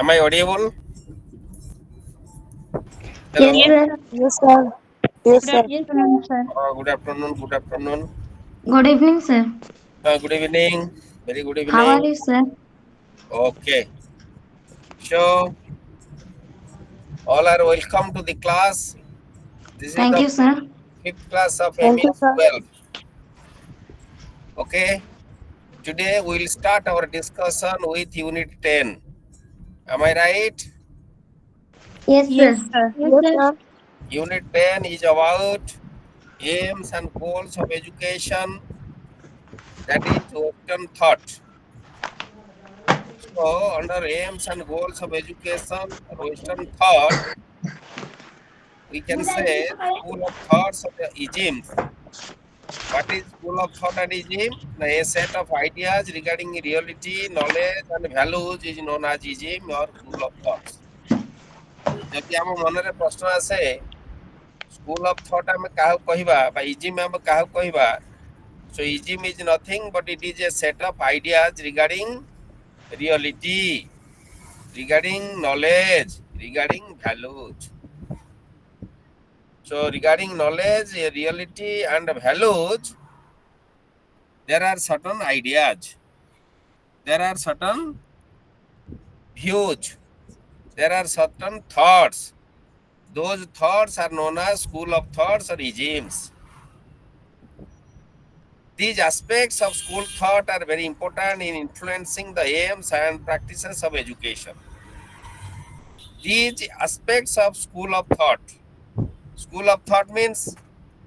Am I audible? Yes, Hello. sir. Yes, sir. Yes, Good sir. afternoon, sir. Good afternoon. Good afternoon. Good evening, sir. Good evening. Very good How are evening. you, sir? Okay. So all are welcome to the class. This is Thank the you, sir. fifth class of Thank you, sir. MES-12. Okay. Today we will start our discussion with Unit 10. Am I right? Yes, sir. Yes, Yes, yes, sir. sir. Unit 10 is about aims and goals of education. That is Western thought. So under aims and goals of education or Western thought, we can say school of thoughts of the isms. What is school of thought and ism? A set of ideas regarding reality, knowledge and values is known as ism or school of thoughts. ଯଦି ଆମ ମନରେ ପ୍ରଶ୍ନ ଆସେ school of thought ଆମେ କାହାକୁ କହିବା ବା ଇଜିମ୍ ଆମେ କାହାକୁ କହିବା, so ism is nothing but it is a set of ideas regarding reality, regarding knowledge, regarding values. So regarding knowledge, reality and values, there are certain ideas, there are certain views, there are certain thoughts. Those thoughts are known as school of thoughts or isms. These aspects of school thought are very important in influencing the aims and practices of education. These aspects of school of thought means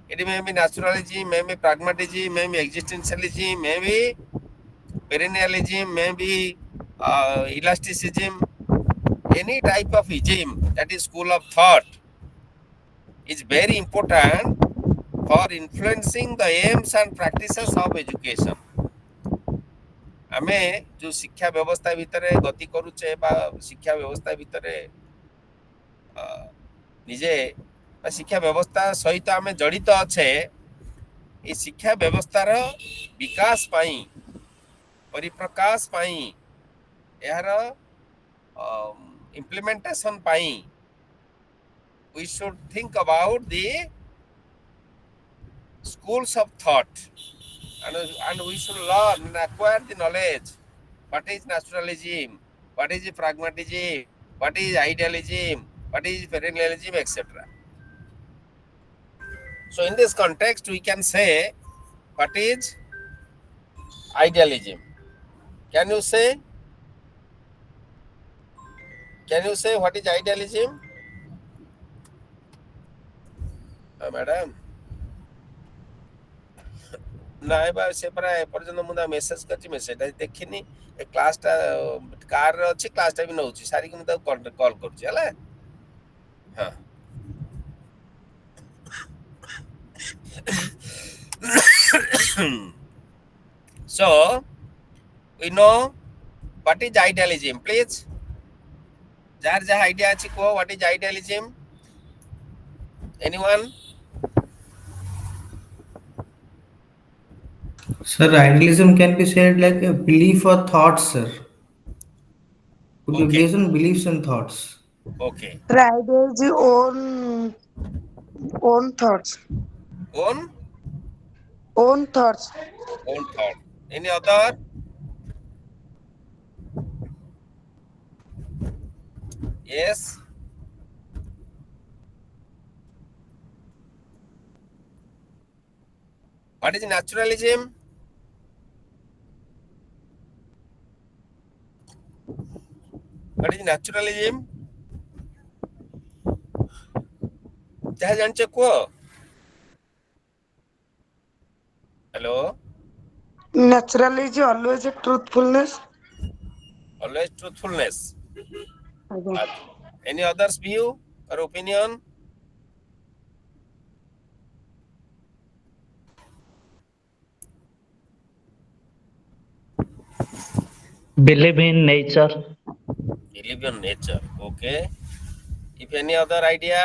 it may be naturalism, may be pragmatism, may be existentialism, may be perennialism, may be elasticism. Any type of ism, that is school of thought, is very important for influencing the aims and practices of education. ଆମେ ଯୋଉ ଶିକ୍ଷା ବ୍ୟବସ୍ଥା ଭିତରେ ଗତି କରୁଛେ ବା ଶିକ୍ଷା ବ୍ୟବସ୍ଥା ଭିତରେ ନିଜେ ବା ଶିକ୍ଷା ବ୍ୟବସ୍ଥା ସହିତ ଆମେ ଜଡ଼ିତ ଅଛେ, এই ଶିକ୍ଷା ବ୍ୟବସ୍ଥାର ବିକାଶ ପାଇଁ, ପରିପ୍ରକାଶ ପାଇଁ, ଏହାର implementation ପାଇଁ we should think about the schools of thought, and we should learn and acquire the knowledge. What is naturalism? What is pragmatism? What is idealism? What is perennialism, etc. So in this context, we can say what is idealism. Can you say? Can you say what is idealism, madam? ନାଇଁ ବା ସେ ପରା ଏପର୍ଯ୍ୟନ୍ତ ମୁଁ ତା message କରିଛି, ମେସେଜଟା ଦେଖିନି। ଏ କ୍ଲାସଟା କାରରେ ଅଛି, କ୍ଲାସଟା ବି ନଉଛି, ସାରିକି ମୁଁ ତାକୁ କଲ୍ କରୁଛି ହେଲା। ହଁ। So we know what is idealism. Please, ଯାହାର ଯାହା ଆଇଡିଆ ଅଛି କୁହ, what is idealism? Anyone? Sir, idealism can be said like a belief or thoughts, sir. Could be Okay, based on beliefs and thoughts. okay. Sir, idea is your own thoughts. Own Own thoughts. own thought. Any other? Yes. What is naturalism? What is naturalism? ଯାହା ଜାଣିଛ କୁହ। Hello. Natural is always a truthfulness. Always truthfulness. Okay. Any others view or opinion? Believe in nature. Believe in nature. Okay. If any other idea,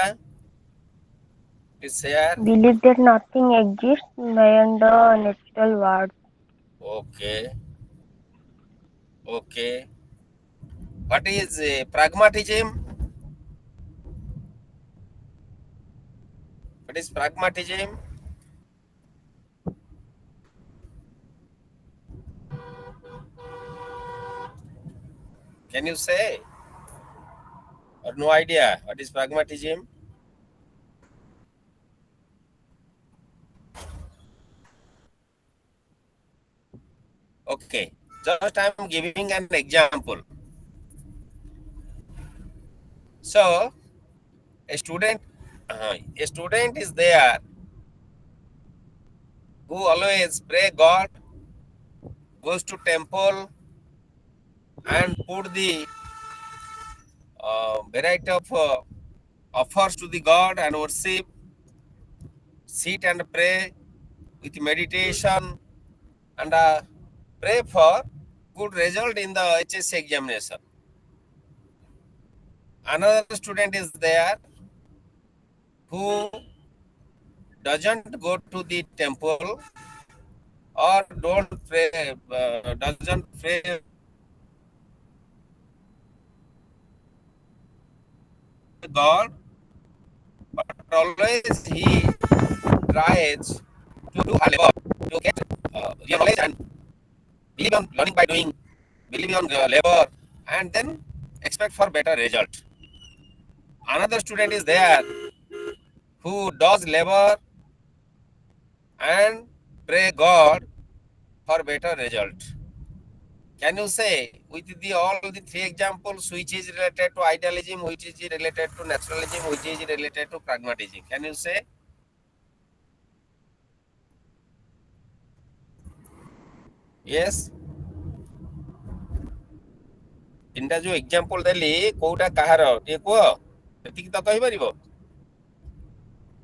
please share. Believe that nothing exists beyond the natural world. Okay. Okay. What is pragmatism? What is pragmatism? Can you say? Or no idea? What is pragmatism? Okay, just I am giving an example. So a student is there who always pray God, goes to temple and put the variety of offers to the God and worship, sit and pray with meditation and pray for good result in the HSC examination. Another student is there who doesn't go to the temple or don't pray, doesn't pray God, but always he tries to do a labor to get real knowledge and believe on learning by doing, believe on labor, and then expect for better result. Another student is there who does labor and pray God for better result. Can you say with the all the three examples which is related to idealism, which is related to naturalism, which is related to pragmatism? Can you say? Yes. ତିନିଟା ଯୋଉ example ଦେଲି କୋଉଟା କାହାର ଟିକେ କୁହ ସେତିକି ତ କହିପାରିବ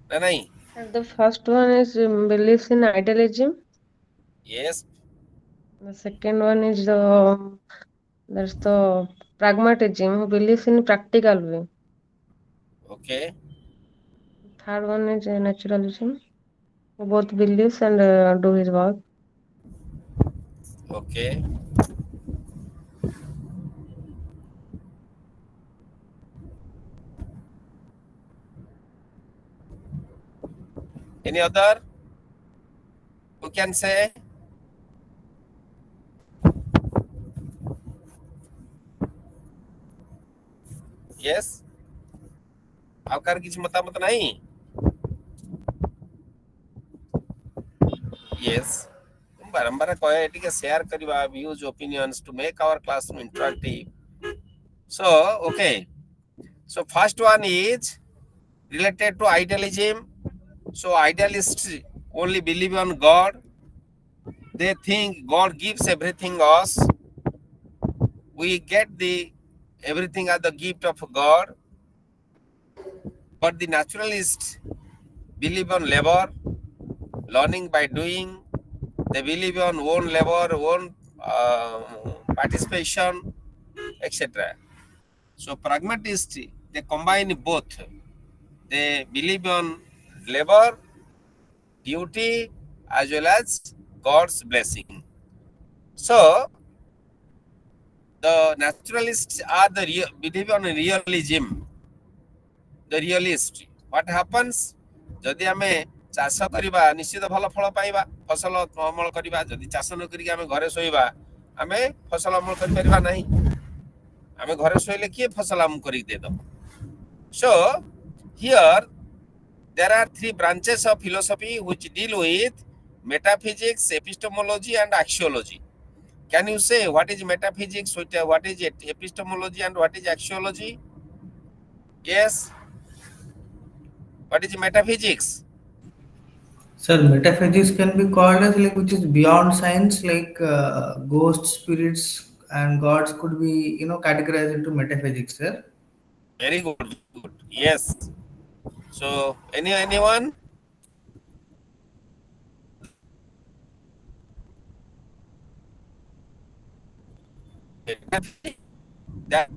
ନା ନାଇଁ? The first one is beliefs in idealism. Yes. The second one is that's the pragmatism, who believes in practical way. Okay. Third one is naturalism, who both believes and do his work. Okay. Any other? Who can say? Yes. ଆଉ କାହାର କିଛି ମତାମତ ନାହିଁ? Yes. ବାରମ୍ବାର କହେ ଟିକେ share କରିବା views opinions to make our classroom interactive. So, okay. So first one is related to idealism. So idealists only believe on God. They think God gives everything us. We get the everything as the gift of God. But the naturalists believe on labor, learning by doing. They believe on own labor, own participation, etc. So pragmatists, they combine both. They believe on labor, duty, as well as God's blessing. So the naturalists are the believe on realism. The realist. What happens? ଯଦି ଆମେ ଚାଷ କରିବା ନିଶ୍ଚିତ ଭଲ ଫଳ ପାଇବା, ଫସଲ ଅମଳ କରିବା। ଯଦି ଚାଷ ନ କରିକି ଆମେ ଘରେ ଶୋଇବା, ଆମେ ଫସଲ ଅମଳ କରିପାରିବା ନାହିଁ। ଆମେ ଘରେ ଶୋଇଲେ କିଏ ଫସଲ ଆମକୁ କରିକି ଦେଇଦବ? So here there are three branches of philosophy which deal with metaphysics, epistemology, and axiology. Can you say what is metaphysics, what is epistemology, and what is axiology? Yes. What is metaphysics? Sir, metaphysics can be called as like which is beyond science, like ghosts, spirits, and gods could be categorized into metaphysics, sir. Very good. Good. Yes. So anyone? That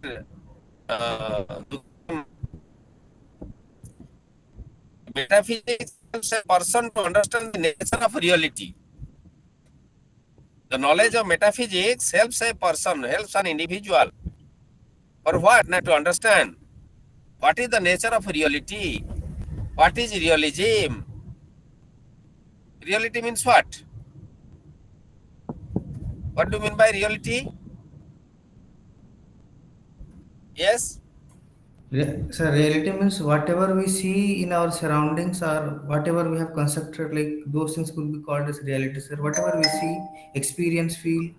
metaphysics helps a person to understand the nature of reality. The knowledge of metaphysics helps a person, helps an individual For what? Now to understand what is the nature of reality. What is realism? Reality means what? What do you mean by reality? Yes? So reality means whatever we see in our surroundings or whatever we have constructed, like those things could be called as reality, sir. Whatever we see, experience, feel.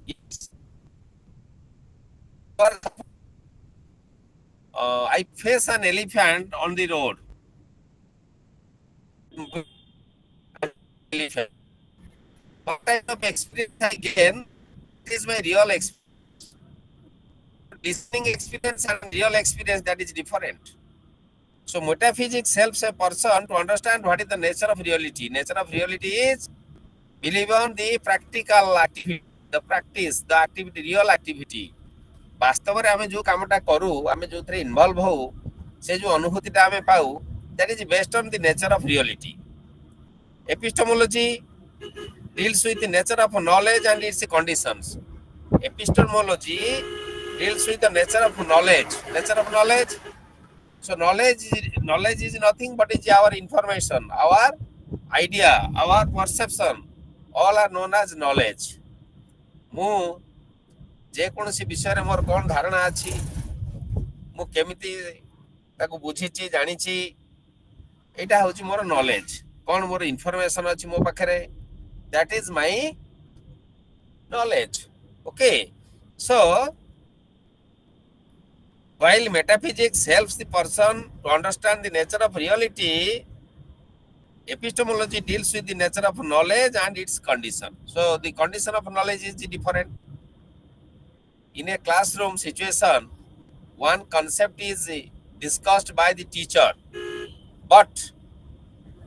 Yes. I face an elephant on the road. Elephant. What type of experience I gain is my real experience. Listening experience and real experience, that is different. So metaphysics helps a person to understand what is the nature of reality. Nature of reality is believe on the practical activity, the practice, the activity, real activity. ବାସ୍ତବରେ ଆମେ ଯୋଉ କାମଟା କରୁ, ଆମେ ଯୋଉଥିରେ involve ହଉ, ସେ ଯୋଉ ଅନୁଭୂତିଟା ଆମେ ପାଉ, that is based on the nature of reality. Epistemology deals with the nature of knowledge and its conditions. Epistemology deals with the nature of knowledge. Nature of knowledge. So knowledge is nothing but is our information, our idea, our perception. All are known as knowledge. ମୁଁ ଯେକୌଣସି ବିଷୟରେ ମୋର କ'ଣ ଧାରଣା ଅଛି, ମୁଁ କେମିତି ତାକୁ ବୁଝିଛି, ଜାଣିଛି, ଏଇଟା ହେଉଛି ମୋର ନଲେଜ। କ'ଣ ମୋର ଇନଫର୍ମେସନ ଅଛି ମୋ ପାଖରେ, that is my knowledge. Okay, so while metaphysics helps the person to understand the nature of reality, epistemology deals with the nature of knowledge and its condition. So the condition of knowledge is different. In a classroom situation, one concept is discussed by the teacher, but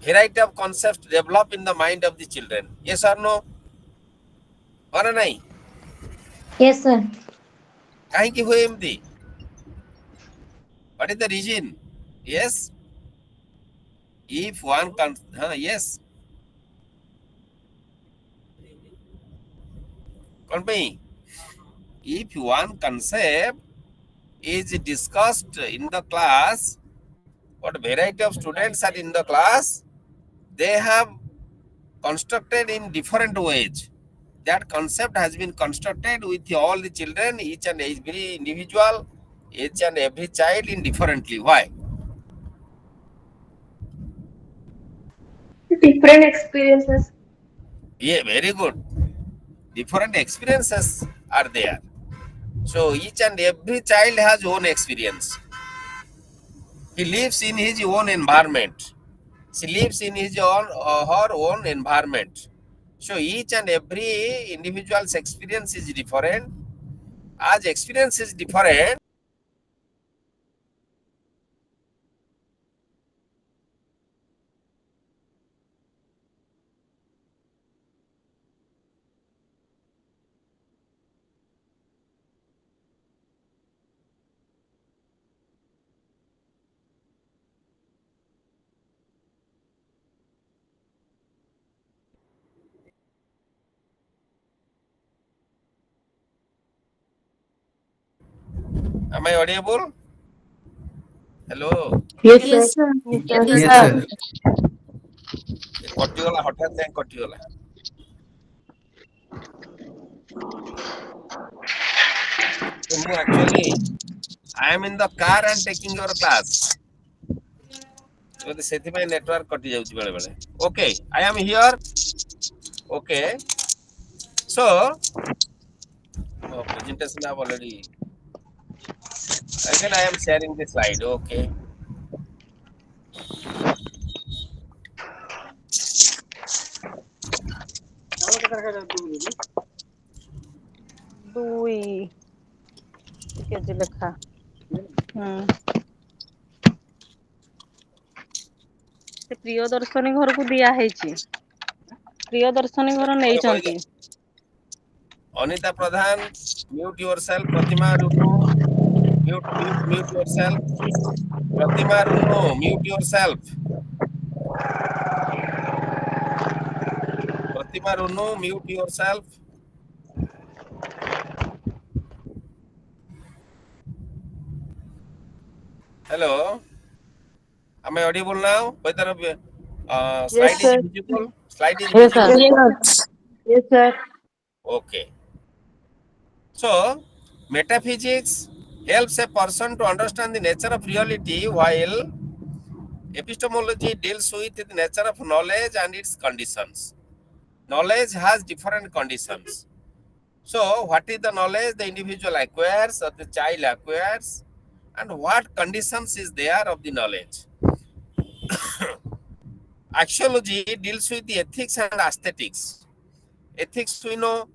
variety of concepts develop in the mind of the children. Yes or no? Or nahi? Yes, sir. କାହିଁକି ହୁଏ ଏମିତି? What is the reason? Yes? If one yes. କ'ଣ ପାଇଁ? If one concept is discussed in the class, what variety of students are in the class, they have constructed in different ways. That concept has been constructed with all the children, each and every individual, each and every child in differently. Why? Different experiences. Yeah, very good. Different experiences are there. So each and every child has own experience. He lives in his own environment. She lives in his own her own environment. So each and every individual's experience is different. As experience is different, am I audible? Hello? Yes, Yes, sir. sir. Yes, Yes, sir. sir. କଟିଗଲା ହଠାତ୍ ଯାଇ କଟିଗଲା। So ମୁଁ actually I am in the car and taking your class. ଯଦି ସେଥିପାଇଁ network କଟି ଯାଉଛି ବେଳେ ବେଳେ। Okay, I am here. Okay, so presentation I have already. Again I am sharing the slide. Okay. ଦୁଇ କେଜି ଲେଖା ସେ ପ୍ରିୟଦର୍ଶିନୀ ଘରକୁ ଦିଆ ହେଇଛି। ପ୍ରିୟଦର୍ଶିନୀ ଘର ନେଇଛନ୍ତି। Anita Pradhan, mute yourself. Pratima Runu, mute yourself. Pratima Runu, mute yourself. Pratima Runu, mute yourself. Hello, am I audible now? Whether Yes, slide is sir. visible? Slide is Yes, sir. visible? Yes. Yes, sir. Okay. So, metaphysics helps a person to understand the nature of reality, while epistemology deals with the nature of knowledge and its conditions. Knowledge has different conditions. So, what is the knowledge the individual acquires or the child acquires, and what conditions is there of the knowledge? Axiology deals with the ethics and aesthetics. Ethics, we know,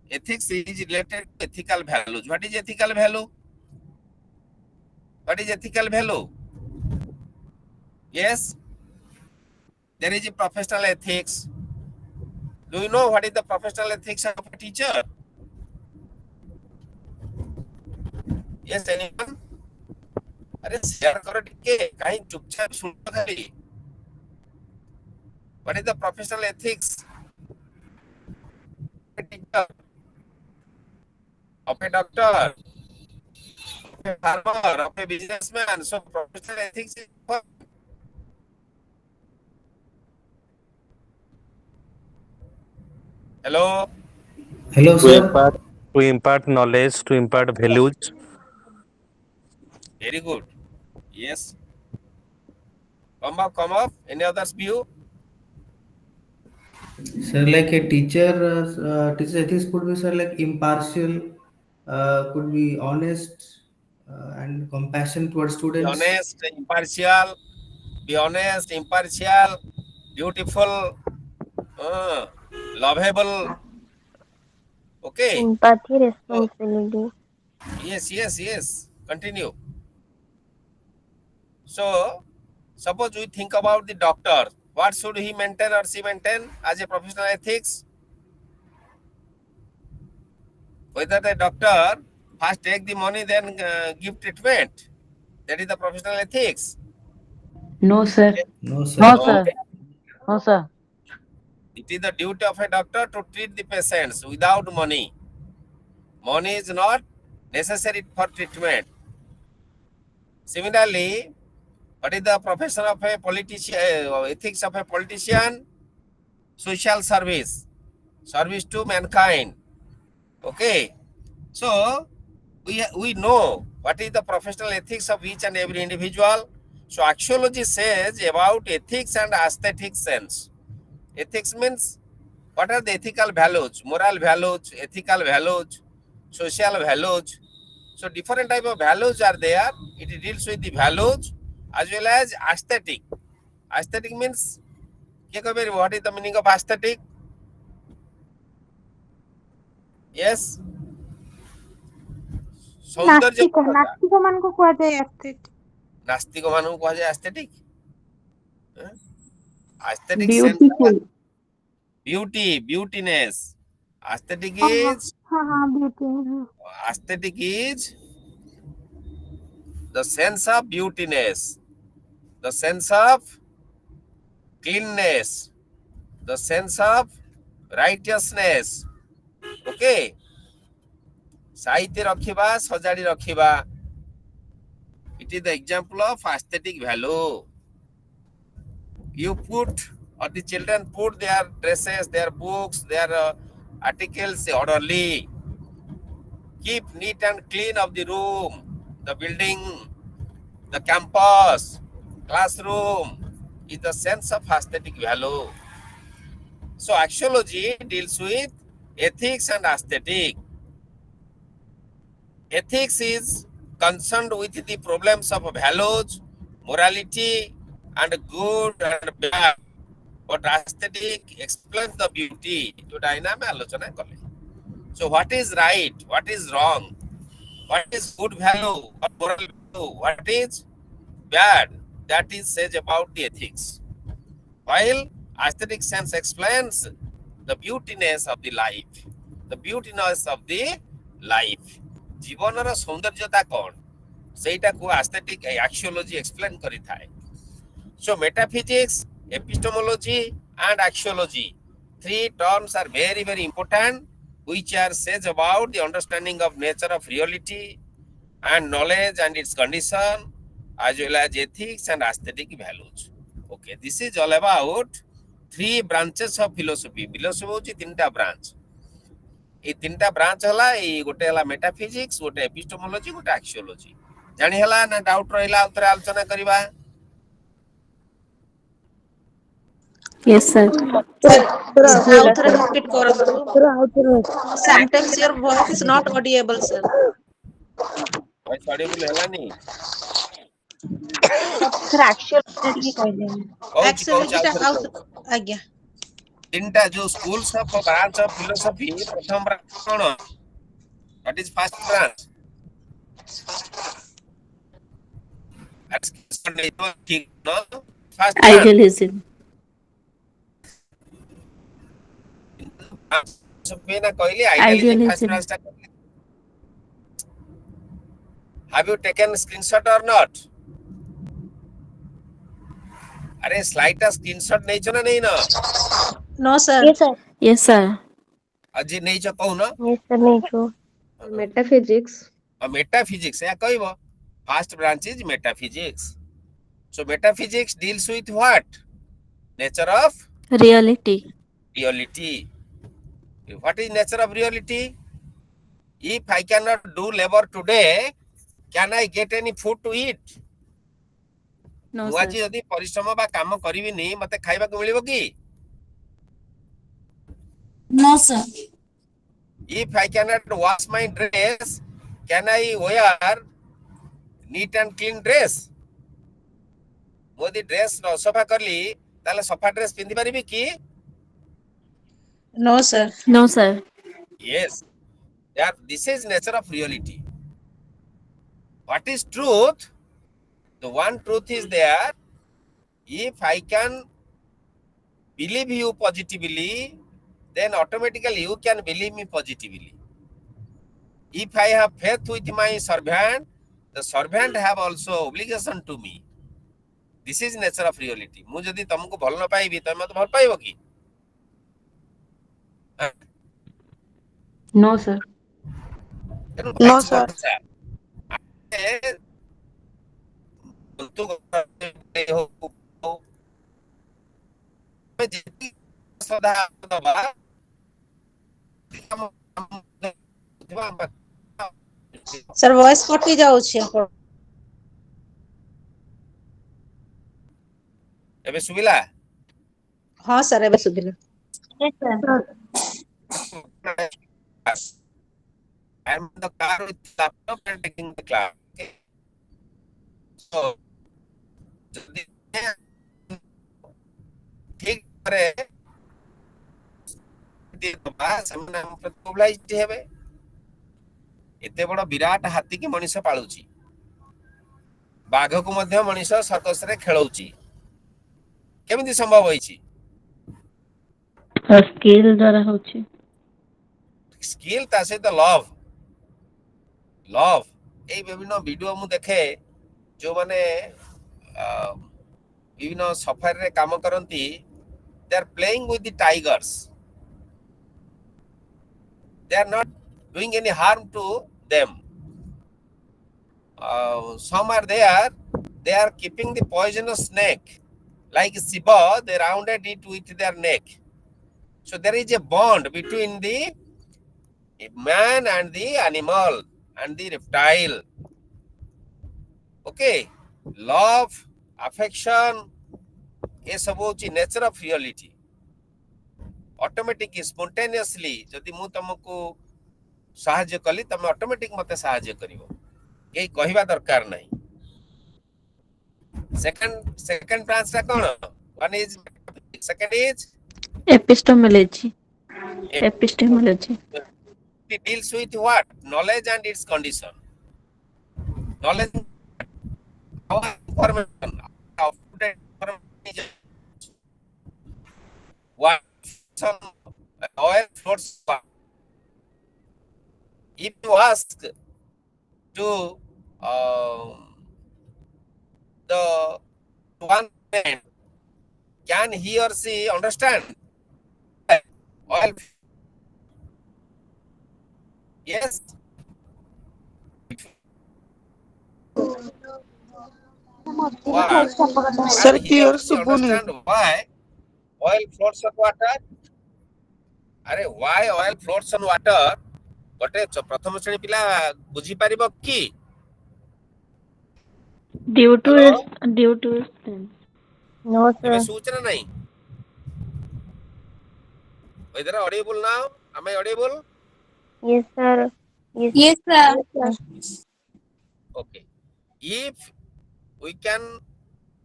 ethics is related to ethical values. What is ethical value? What is ethical value? Yes, there is a professional ethics. Do you know what is the professional ethics of a teacher? Yes, anyone? अरे share करो टिके कहीं चुपचाप सुनो खाली. What is the professional ethics of a teacher, of a doctor, of a farmer, of a businessman? So professional ethics is what? Hello. Hello, to sir. impart to impart knowledge, to impart values. Very good. Yes. Come up, come up. Any others view? Sir, like a teacher, teacher ethics could be, sir, like impartial, could be honest, and compassion towards Be students. honest, impartial. Be honest, impartial, beautiful, uh, lovable. Okay. Empathy, So, responsibility. yes. Continue. So, suppose we think about the doctor. What should he maintain or she maintain as a professional ethics? Whether the doctor first take the money, then give treatment. That is the professional ethics. No, sir. No, No, sir. No, sir. No, sir. it is the duty of a doctor to treat the patients without money. Money is not necessary for treatment. Similarly, what is the profession of a politician, ethics of a politician? Social service, service to mankind. Okay, so we know what is the professional ethics of each and every individual. So axiology says about ethics and aesthetic sense. Ethics means what are the ethical values, moral values, ethical values, social values. So different type of values are there. It deals with the values as well as aesthetic. Aesthetic means what is the meaning of aesthetic? Yes, ସୌନ୍ଦର୍ଯ୍ୟ ନାସ୍ତିକ କଣଟା? ନାସ୍ତିକ ମାନଙ୍କୁ କୁହାଯାଏ aesthetic. ନାସ୍ତିକ ମାନଙ୍କୁ କୁହାଯାଏ aesthetic. Aesthetic sense Beautiful. beauty, beautiness. Aesthetic ହଁ ହଁ is ହଁ ହଁ beauty aesthetic is the sense of beautiness, the sense of cleanness, the sense of righteousness. Okay, ସାଇତି ରଖିବା, ସଜାଡ଼ି ରଖିବା. It is the example of aesthetic value. You put, or the children put their dresses, their books, their articles orderly. Keep neat and clean of the room, the building, the campus, classroom is the sense of aesthetic value. So axiology deals with ethics and aesthetic. Ethics is concerned with the problems of values, morality, and good and bad. But aesthetic explains the beauty. So what is right? What is wrong? What is good value? What moral value? What is bad? That is said about the ethics. While aesthetic sense explains the beautiness of the life. The beautiness of the life. ଜୀବନର ସୌନ୍ଦର୍ଯ୍ୟତା କ'ଣ ସେଇଟାକୁ aesthetic axiology explain କରିଥାଏ. So metaphysics, epistemology and axiology, three terms are very, very important, which are says about the understanding of nature of reality and knowledge and its condition, as well as ethics and aesthetic values. Okay, this is all about three branches of philosophy. Philosophy होची तीनटा branch. এই तीनटा branch हला এই गोटे हला metaphysics, गोटे epistemology, गोटे axiology. जानि हला ना डाउट रहिला उतरे आलोचना करिबा. Yes, sir. Now, repeat କରନ୍ତୁ. Sometimes your voice is not audible, sir. voice audible ହେଲାନି. Sir, actually ଟିକେ କହିଦେନି. Actually आउथरे out ଆଜ୍ଞା. तीनटा जो schools of branch of philosophy प्रथम branch cone? What is first branch? ठीक न first branch. Idealism. philosophy ना कहली idealism first Idealism. branch ता कहली. Have you taken screenshot or not? अरे स्लाइड का स्क्रीनशॉट नहीं छो ना नहीं ना. No, sir. Yes, sir. Yes, sir. अजी नहीं छो कहू ना. Yes, sir, नहीं छो. Metaphysics. Metaphysics या कहबो. First branch is metaphysics. So metaphysics deals with what? Nature of Reality. reality. What is nature of reality? If I cannot do labor today, can I get any food to eat? No, ମୁଁ ଆଜି sir. ଯଦି ପରିଶ୍ରମ ବା କାମ କରିବିନି ମତେ ଖାଇବାକୁ ମିଳିବ କି? No, sir. If I cannot wash my dress, can I wear neat and clean dress? ମୁଁ ଯଦି ଡ୍ରେସ୍ ନ ସଫା କଲି ତାହେଲେ ସଫା ଡ୍ରେସ୍ ପିନ୍ଧି ପାରିବି କି? No, sir. No, sir. Yes. That this is nature of reality. What is truth? The one truth is there. If I can believe you positively, then automatically you can believe me positively. If I have faith with my servant, the servant have also obligation to me. This is nature of reality. ମୁଁ ଯଦି ତମକୁ ଭଲ ନ ପାଇବି ତମେ ମତେ ଭଲ ପାଇବ କି? No, sir. No, sir. Sir, voice କଟି ଯାଉଛି ଆପଣ. ଏବେ ଶୁଭିଲା? ହଁ sir ଏବେ ଶୁଭିଲା. Yes, sir. I am in the car with laptop and taking the class. Okay. So, ଯଦି ଠିକ ଭାବରେ ସେମାନେ ଆମ ପ୍ରତି obliged ହେବେ. ଏତେ ବଡ଼ ବିରାଟ ହାତୀକି ମଣିଷ ପାଳୁଛି. ବାଘକୁ ମଧ୍ୟ ମଣିଷ ସର୍କସରେ ଖେଳଉଛି. କେମିତି ସମ୍ଭବ ହେଇଛି? ସ୍କିଲ୍ ଦ୍ୱାରା ହଉଛି. ସ୍କିଲ୍ ତା ସହିତ ଲଭ୍. ଏଇ ବିଭିନ୍ନ ଭିଡିଓ ମୁଁ ଦେଖେ ଯୋଉମାନେ ବିଭିନ୍ନ ସଫାରିରେ କାମ କରନ୍ତି. They are playing with the tigers. They are not doing any harm to them. Some are there. They are keeping the poisonous snake. Like Shiva, they rounded it with their neck. So there is a bond between the man and the animal and the reptile. Okay, love, affection, ये सब होची nature of reality. Automatic spontaneously जदि मु तुमको साहाय्य कली तमे automatic मते साहाय्य करिवो. ये कहिबा दरकार नहीं. Second branch ता कोन? One is second is Epistemology. Epistemology. it deals with what? Knowledge and its condition. Knowledge, our information, up-to-date information. What oil floats. If you ask to the one man, can he or she understand oil? Yes. What? Sir, And here clear also you Subuni. understand why oil floats on water? Why oil floats on water? ଗୋଟେ ପ୍ରଥମ ଶ୍ରେଣୀ ପିଲା ବୁଝିପାରିବ କି? Due to hello, its No, ଏବେ sir. ଶୁଭୁଛି ନା ନାହିଁ? Whether audible now? Am I audible? Yes, sir. Yes. Yes, sir. Yes, sir. Okay. If we can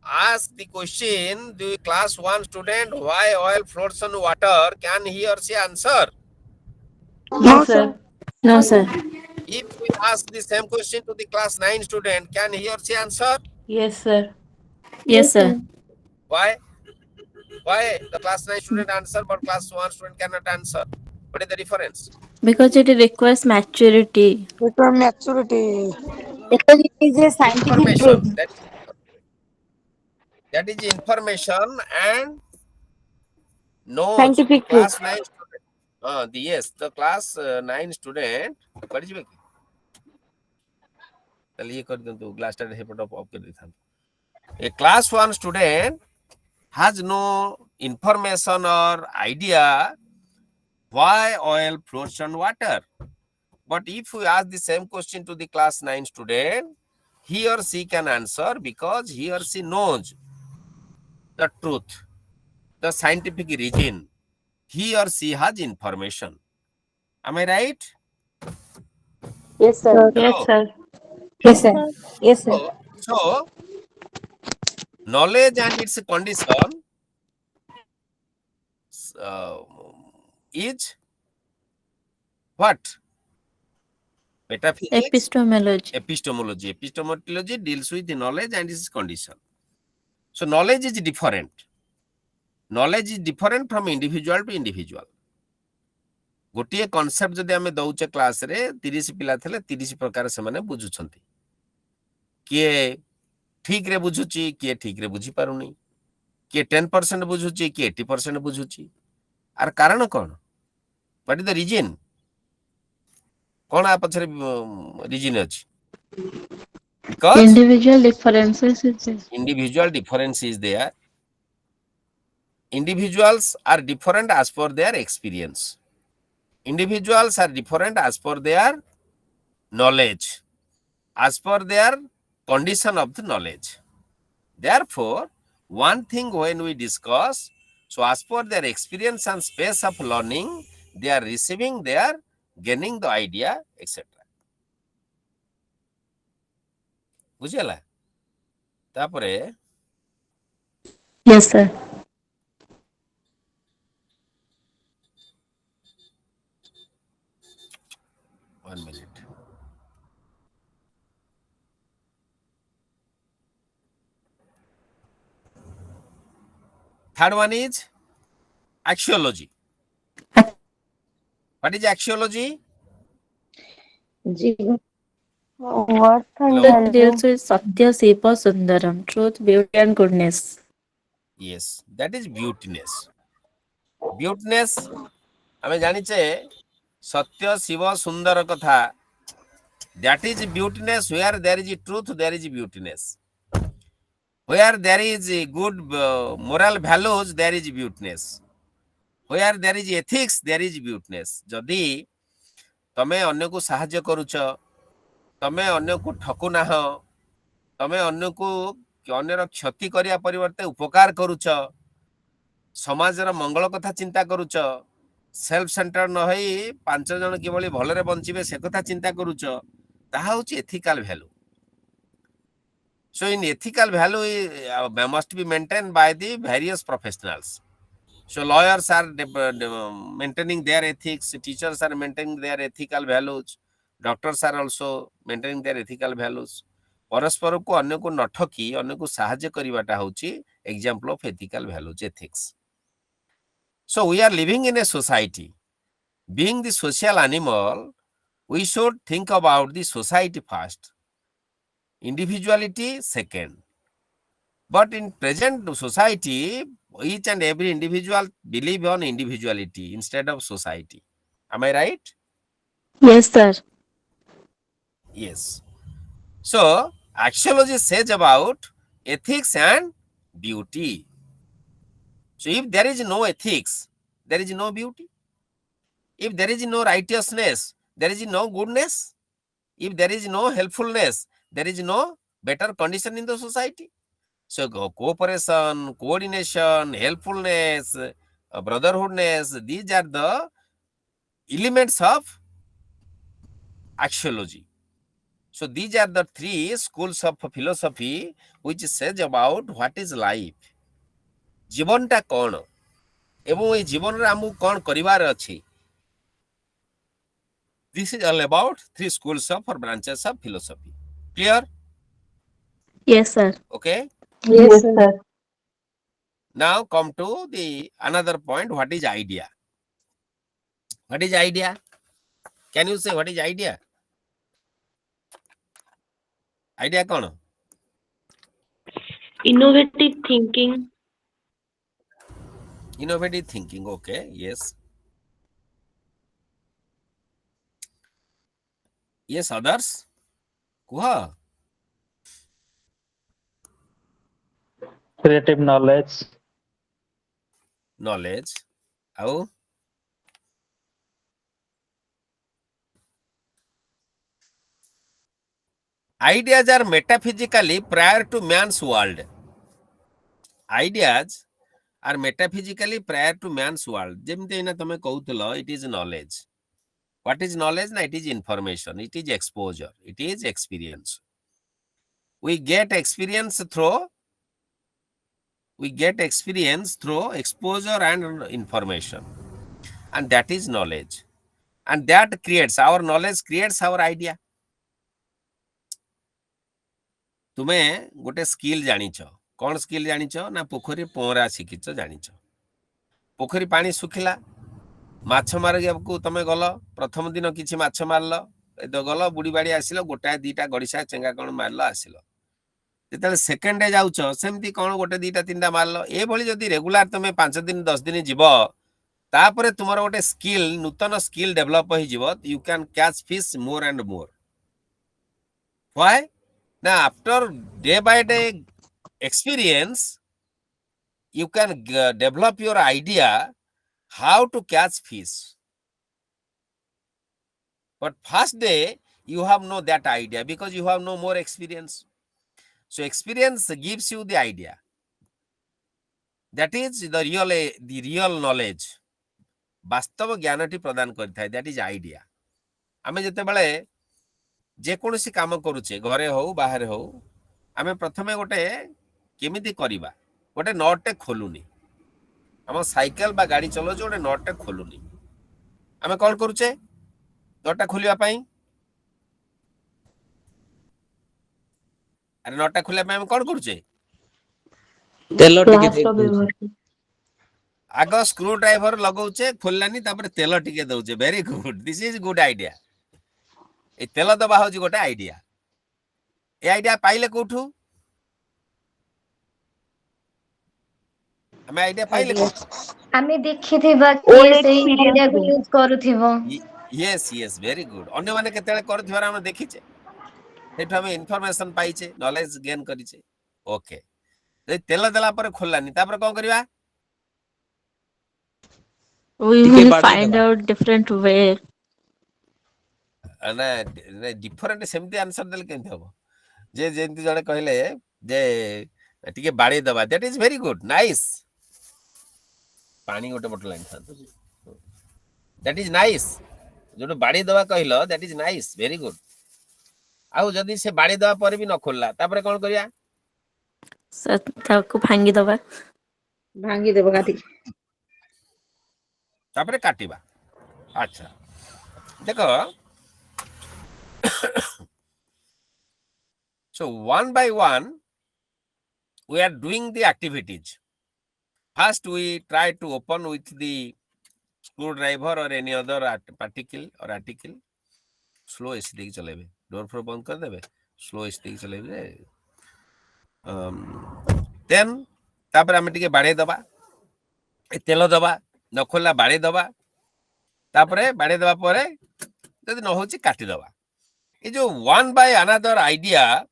ask the question, the class 1 student, why oil floats on water, can he or she answer? No, No, sir. sir. No, sir. If we ask the same question to the class 9 student, can he or she answer? Yes, sir. Yes, sir. Why? Why the class 9 student answer but class 1 student cannot answer? What is the difference? Because it requires maturity. Because maturity. Because it is a scientific truth. Information. That is information and knows the Scientific truth. class 9 student. Yes, the class 9 student. What is it? A class 1 student has no information or idea why oil floats on water. But if we ask the same question to the class 9 student, he or she can answer because he or she knows the truth, the scientific reason. He or she has information. Am I right? Yes, sir. Yes, Hello. sir. Yes, sir. Yes, sir. So knowledge and its condition is what? Metaphysics. Epistemology. Epistemology. Epistemology deals with the knowledge and its condition. So knowledge is different. Knowledge is different from individual to individual. गोटे concept जदि आमे दउचे class रे 30 पिला थले 30 प्रकार से माने बुझुछंती किए ठीक रे बुझुची किए ठीक रे बुझी पारुनी किए 10% बुझुची किए 80% बुझुची आर कारण कोन व्हाट इज द रीजन कोन आ पछरे रीजन अछि because Individual differences is there. individual difference is there. Individuals are different as per their experience. Individuals are different as per their knowledge, as per their condition of the knowledge. Therefore, one thing when we discuss, so as per their experience and space of learning, they are receiving, they are gaining the idea, etc. बुझिला तापरे Yes, sir. one minute. Third one is axiology. What is axiology? Worth and Hello? It deals with Satya, Siva, Sundaram, truth, beauty, and goodness. Yes, that is beautiness. Beautiness, हमें जानिचे सत्य शिव सुंदर कथा. That is beautiness. Where there is truth, there is beautiness. Where there is good moral values, there is beautiness. Where there is ethics, there is beautiness. जदि तमे अन्य को साहाय्य करूछ, तमे अन्य को ठकु नाह, तमे अन्य को अन्यर क्षति करिया परिवर्ते उपकार करूछ, समाजर मंगल कथा चिंता करूछ, सेल्फ सेंटर न होई 5 जन किबळी भलरे बंचिबे से कथा चिंता करूछ, ताहा होची ethical value. So in ethical value must be maintained by the various professionals. So lawyers are maintaining their ethics, teachers are maintaining their ethical values, doctors are also maintaining their ethical values. परस्पर को अन्य को न ठकी अन्य को साहाय्य करिवाटा होची example of ethical values, ethics. So we are living in a society. Being the social animal, we should think about the society first. Individuality second. But in present society, each and every individual believe on individuality instead of society. Am I right? Yes, sir. Yes. So, axiology says about ethics and beauty. So if there is no ethics, there is no beauty. If there is no righteousness, there is no goodness. If there is no helpfulness, there is no better condition in the society. So cooperation, coordination, helpfulness, brotherhoodness, these are the elements of axiology. So these are the three schools of philosophy which says about what is life. जीवनटा कौन एवं ए जीवन रे हमु कौन करिवार अछि. This is all about three schools of or branches of philosophy. Clear? Yes, sir. Okay. Yes, sir. Now come to the another point. What is idea? What is idea? Can you say what is idea? Idea कौन? Innovative thinking. Innovative thinking. Okay. Yes. Yes. Others? Kuha. Creative knowledge. Knowledge. How? Ideas are metaphysically prior to man's world. Ideas are metaphysically prior to man's world. ଯେମିତି ଏଇନା ତମେ କହୁଥିଲ, it is knowledge. What is knowledge? It is information. It is exposure. It is experience. We get experience through exposure and information. And that is knowledge. And that creates, our knowledge creates our idea. ତୁମେ ଗୋଟେ skill ଜାଣିଛ. କ'ଣ skill ଜାଣିଛ? ନା ପୋଖରୀ ପହଁରା ଶିଖିଛ ଜାଣିଛ. ପୋଖରୀ ପାଣି ଶୁଖିଲା, ମାଛ ମାରିବାକୁ ତମେ ଗଲ, ପ୍ରଥମ ଦିନ କିଛି ମାଛ ମାରିଲ, ଗଲ ବୁଡ଼ି ବାଡ଼ି ଆସିଲ, ଗୋଟାଏ ଦିଟା ଗଡ଼ିଶା ଚେଙ୍ଗା କ'ଣ ମାରିଲ ଆସିଲ. ଯେତେବେଳେ ସେକେଣ୍ଡ ଡେ ଯାଉଛ ସେମିତି କ'ଣ ଗୋଟେ ଦିଟା ତିନିଟା ମାରିଲ. ଏଭଳି ଯଦି ରେଗୁଲାର ତମେ 5 ଦିନ 10 ଦିନ ଯିବ, ତାପରେ ତୁମର ଗୋଟେ ସ୍କିଲ୍, ନୂତନ ସ୍କିଲ୍ ଡେଭଲପ ହେଇଯିବ. You can catch fish more and more. Why? Now, after day by day experience, you can develop your idea how to catch fish. But first day, you have no that idea because you have no more experience. So experience gives you the idea. That is the real knowledge. ବାସ୍ତବ ଜ୍ଞାନଟି ପ୍ରଦାନ କରିଥାଏ. That is idea. ଆମେ ଯେତେବେଳେ ଯେକୌଣସି କାମ କରୁଛେ, ଘରେ ହଉ ବାହାରେ ହଉ, ଆମେ ପ୍ରଥମେ ଗୋଟେ କେମିତି କରିବା, ଗୋଟେ ନଟଟେ ଖୋଲୁନି. ଆମ ସାଇକେଲ ବା ଗାଡ଼ି ଚଲାଉଛୁ, ଗୋଟେ ନଟଟେ ଖୋଲୁନି. ଆମେ କ'ଣ କରୁଛେ ନଟଟା ଖୋଲିବା ପାଇଁ? ଆରେ ନଟଟା ଖୋଲିବା ପାଇଁ ଆମେ କ'ଣ କରୁଛେ? ଆଗ ସ୍କ୍ରୁ ଡ୍ରାଇଭର ଲଗାଉଛେ, ଖୋଲିଲାନି, ତାପରେ ତେଲ ଟିକେ ଦଉଛେ. Very good. This is good idea. এই তেল ଦବା ହଉଛି ଗୋଟେ ଆଇଡିଆ. ଏ ଆଇଡିଆ ପାଇଲେ କୋଉଠୁ? ଆମେ ଆଇଡିଆ ପାଇଲେ କୋଉଠୁ? ଆମେ ଦେଖିଥିବା କିଏ ସେଇ ଆଇଡିଆକୁ ୟୁଜ କରୁଥିବ. yes very good. ଅନ୍ୟମାନେ କେତେବେଳେ କରୁଥିବାର ଆମେ ଦେଖିଛେ, ସେଇଠୁ ଆମେ ଇନଫରମେସନ ପାଇଛେ, ନଲେଜ ଗେନ୍ କରିଛେ. ଓକେ. ଯଦି ତେଲ ଦେଲା ପରେ ଖୋଲିଲାନି, ତାପରେ କ'ଣ କରିବା? We will find out different way. ନା ଡିଫରେଣ୍ଟ ସେମିତି ଆନ୍ସର ଦେଲେ କେମିତି ହବ? ଯେ ଯେମିତି ଜଣେ କହିଲେ ଯେ ଟିକେ ବାଡେଇ ଦବା. That is very good, nice. ପାଣି ଗୋଟେ ବୋଟଲ ଆଣିଥାନ୍ତୁ. That is nice. ଯୋଉଟା ବାଡେଇ ଦବା କହିଲ, that is nice, very good. ଆଉ ଯଦି ସେ ବାଡେଇ ଦବା ପରେ ବି ନ ଖୋଲିଲା, ତାପରେ କ'ଣ କରିବା? ତାକୁ ଭାଙ୍ଗି ଦବା. ତାପରେ କାଟିବା. ଆଚ୍ଛା, ଦେଖ. So one by one we are doing the activities. First we try to open with the screwdriver or any other particle or article. Slow स्थिति चलेबे. डोर फ्लो बंद कर देबे. स्लो स्थिति चलेबे. Then तापर हम टिके बाड़े दबा. ए तेल दबा. न खोला बाड़े दबा. तापरे बाड़े दबा परे जदि न होची काटी दबा. ये जो one by another idea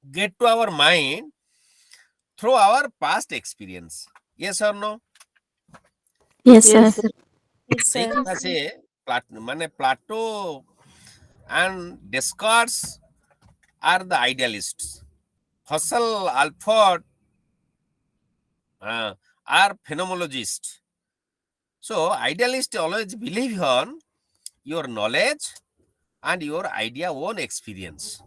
get to our mind, through our past experience. Yes or no? Yes, sir. Yes, ସେଇ sir. କଥା ସେ ମାନେ Plato and Descartes are the idealists. Husserl, Alford are phenomenologists. So idealists always believe on your knowledge and your idea own experience.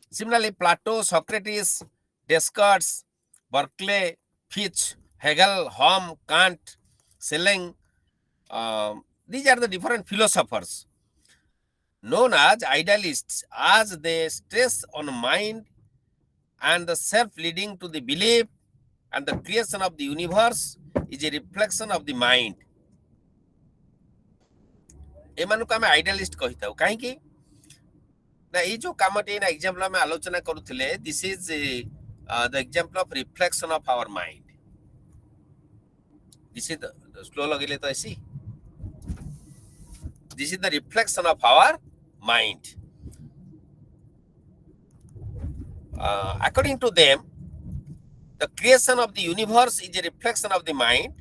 Similarly, Plato, Socrates, Descartes, Berkeley, Fichte, Hegel, Hume, Kant, Schelling, these are the different philosophers known as idealists, as they stress on mind and the self leading to the belief and the creation of the universe is a reflection of the mind. ଏମାନଙ୍କୁ ଆମେ ଆଇଡିଆଲିଷ୍ଟ କହିଥାଉ କାହିଁକି ନା ଏଇ ଯୋଉ କାମଟି ନା example ଆମେ ଆଲୋଚନା କରୁଥିଲେ this is the example of reflection of our mind this is slow ଲଗେଇଲେ ତ AC this is the reflection of our mind according to them the creation of the universe is a reflection of the mind.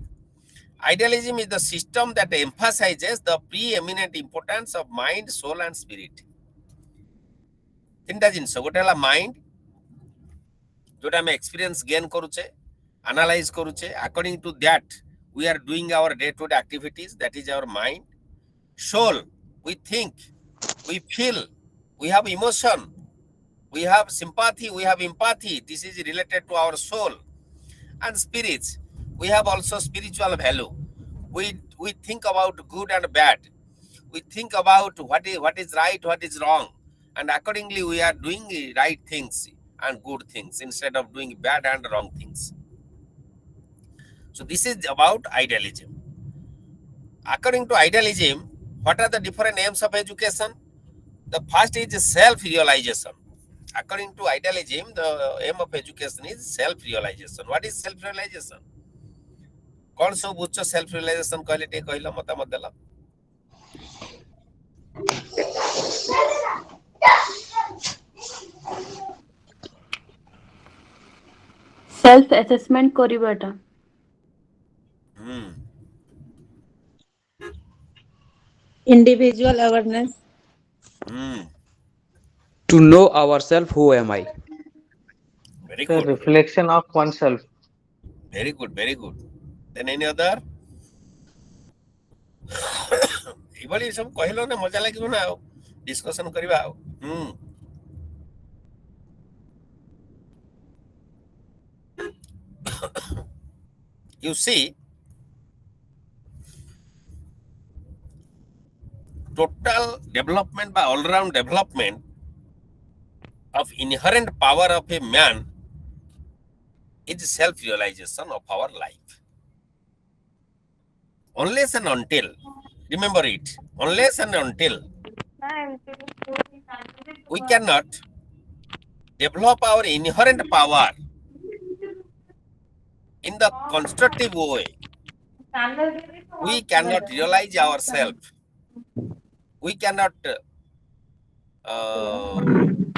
Idealism is the system that emphasizes the preeminent importance of mind, soul and spirit. तीनटा जिनस गोटे हला mind जोटा हम experience gain करूचे analyse करूचे according to that we are doing our day to day activities that is our mind soul we think we feel we have emotion we have sympathy, we have empathy, this is related to our soul. And spirits, we have also spiritual value. We think about good and bad, we think about what is right, what is wrong, and accordingly we are doing right things and good things instead of doing bad and wrong things. So this is about idealism. According to idealism, what are the different aims of education? The first is self-realization. According to idealism, the aim of education is self-realization. What is self-realization? कौन सब बुझ self-realization कहले टे कहला मतामत देला Self assessment କରିବାଟା Individual awareness. To know ourselves, who am I? Very The good. reflection of oneself. Very good, very good. Then any other? ଏଇଭଳି ସବୁ କହିଲ ନା ମଜା ଲାଗିବ ନା ଆଉ ଡିସ୍କସନ କରିବା ଆଉ You see, total development by all-round development of inherent power of a man is self-realization of our life. Unless and until, remember it, unless and until we cannot develop our inherent power in the constructive way, we cannot realize ourselves. We cannot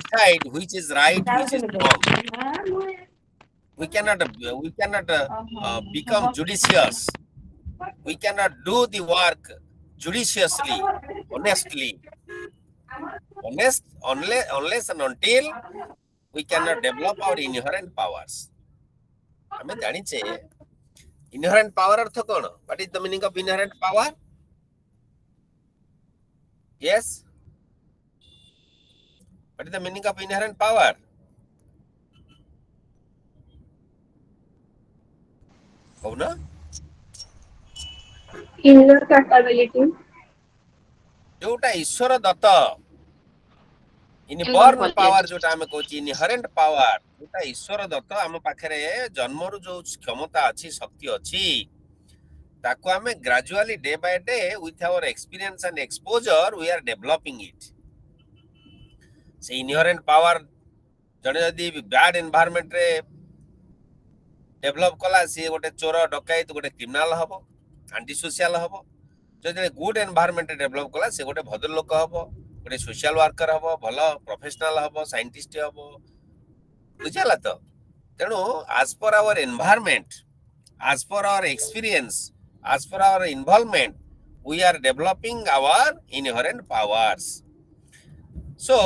decide which is right, which is wrong. We cannot become judicious. We cannot do the work judiciously, honestly. Unless and until we cannot develop our inherent powers. ଆମେ ଜାଣିଛେ inherent power अर्थ कौन? What is the meaning of inherent power? Yes? What is the meaning of inherent power? कौन? Inner capability. जोटा ईश्वर Dutt inborn power जोटा हम कहछि inherent power जोटा ईश्वर दत्त हम पाखरे जन्मरु जो क्षमता अछि शक्ति अछि ताको हमें gradually day by day with our experience and exposure we are developing it से इनहेरेंट पावर जने यदि बैड एनवायरनमेंट रे डेवलप कला से गोटे चोर डकैत गोटे क्रिमिनल हबो एंटी सोशल हबो जदि गुड एनवायरनमेंट डेवलप कला से गोटे भद्र लोक हबो गोटे सोशल वर्कर हबो भलो प्रोफेशनल हबो साइंटिस्ट हबो बुझला तो तेणु as per our environment, as per our experience, as per our involvement, we are developing our inherent powers. So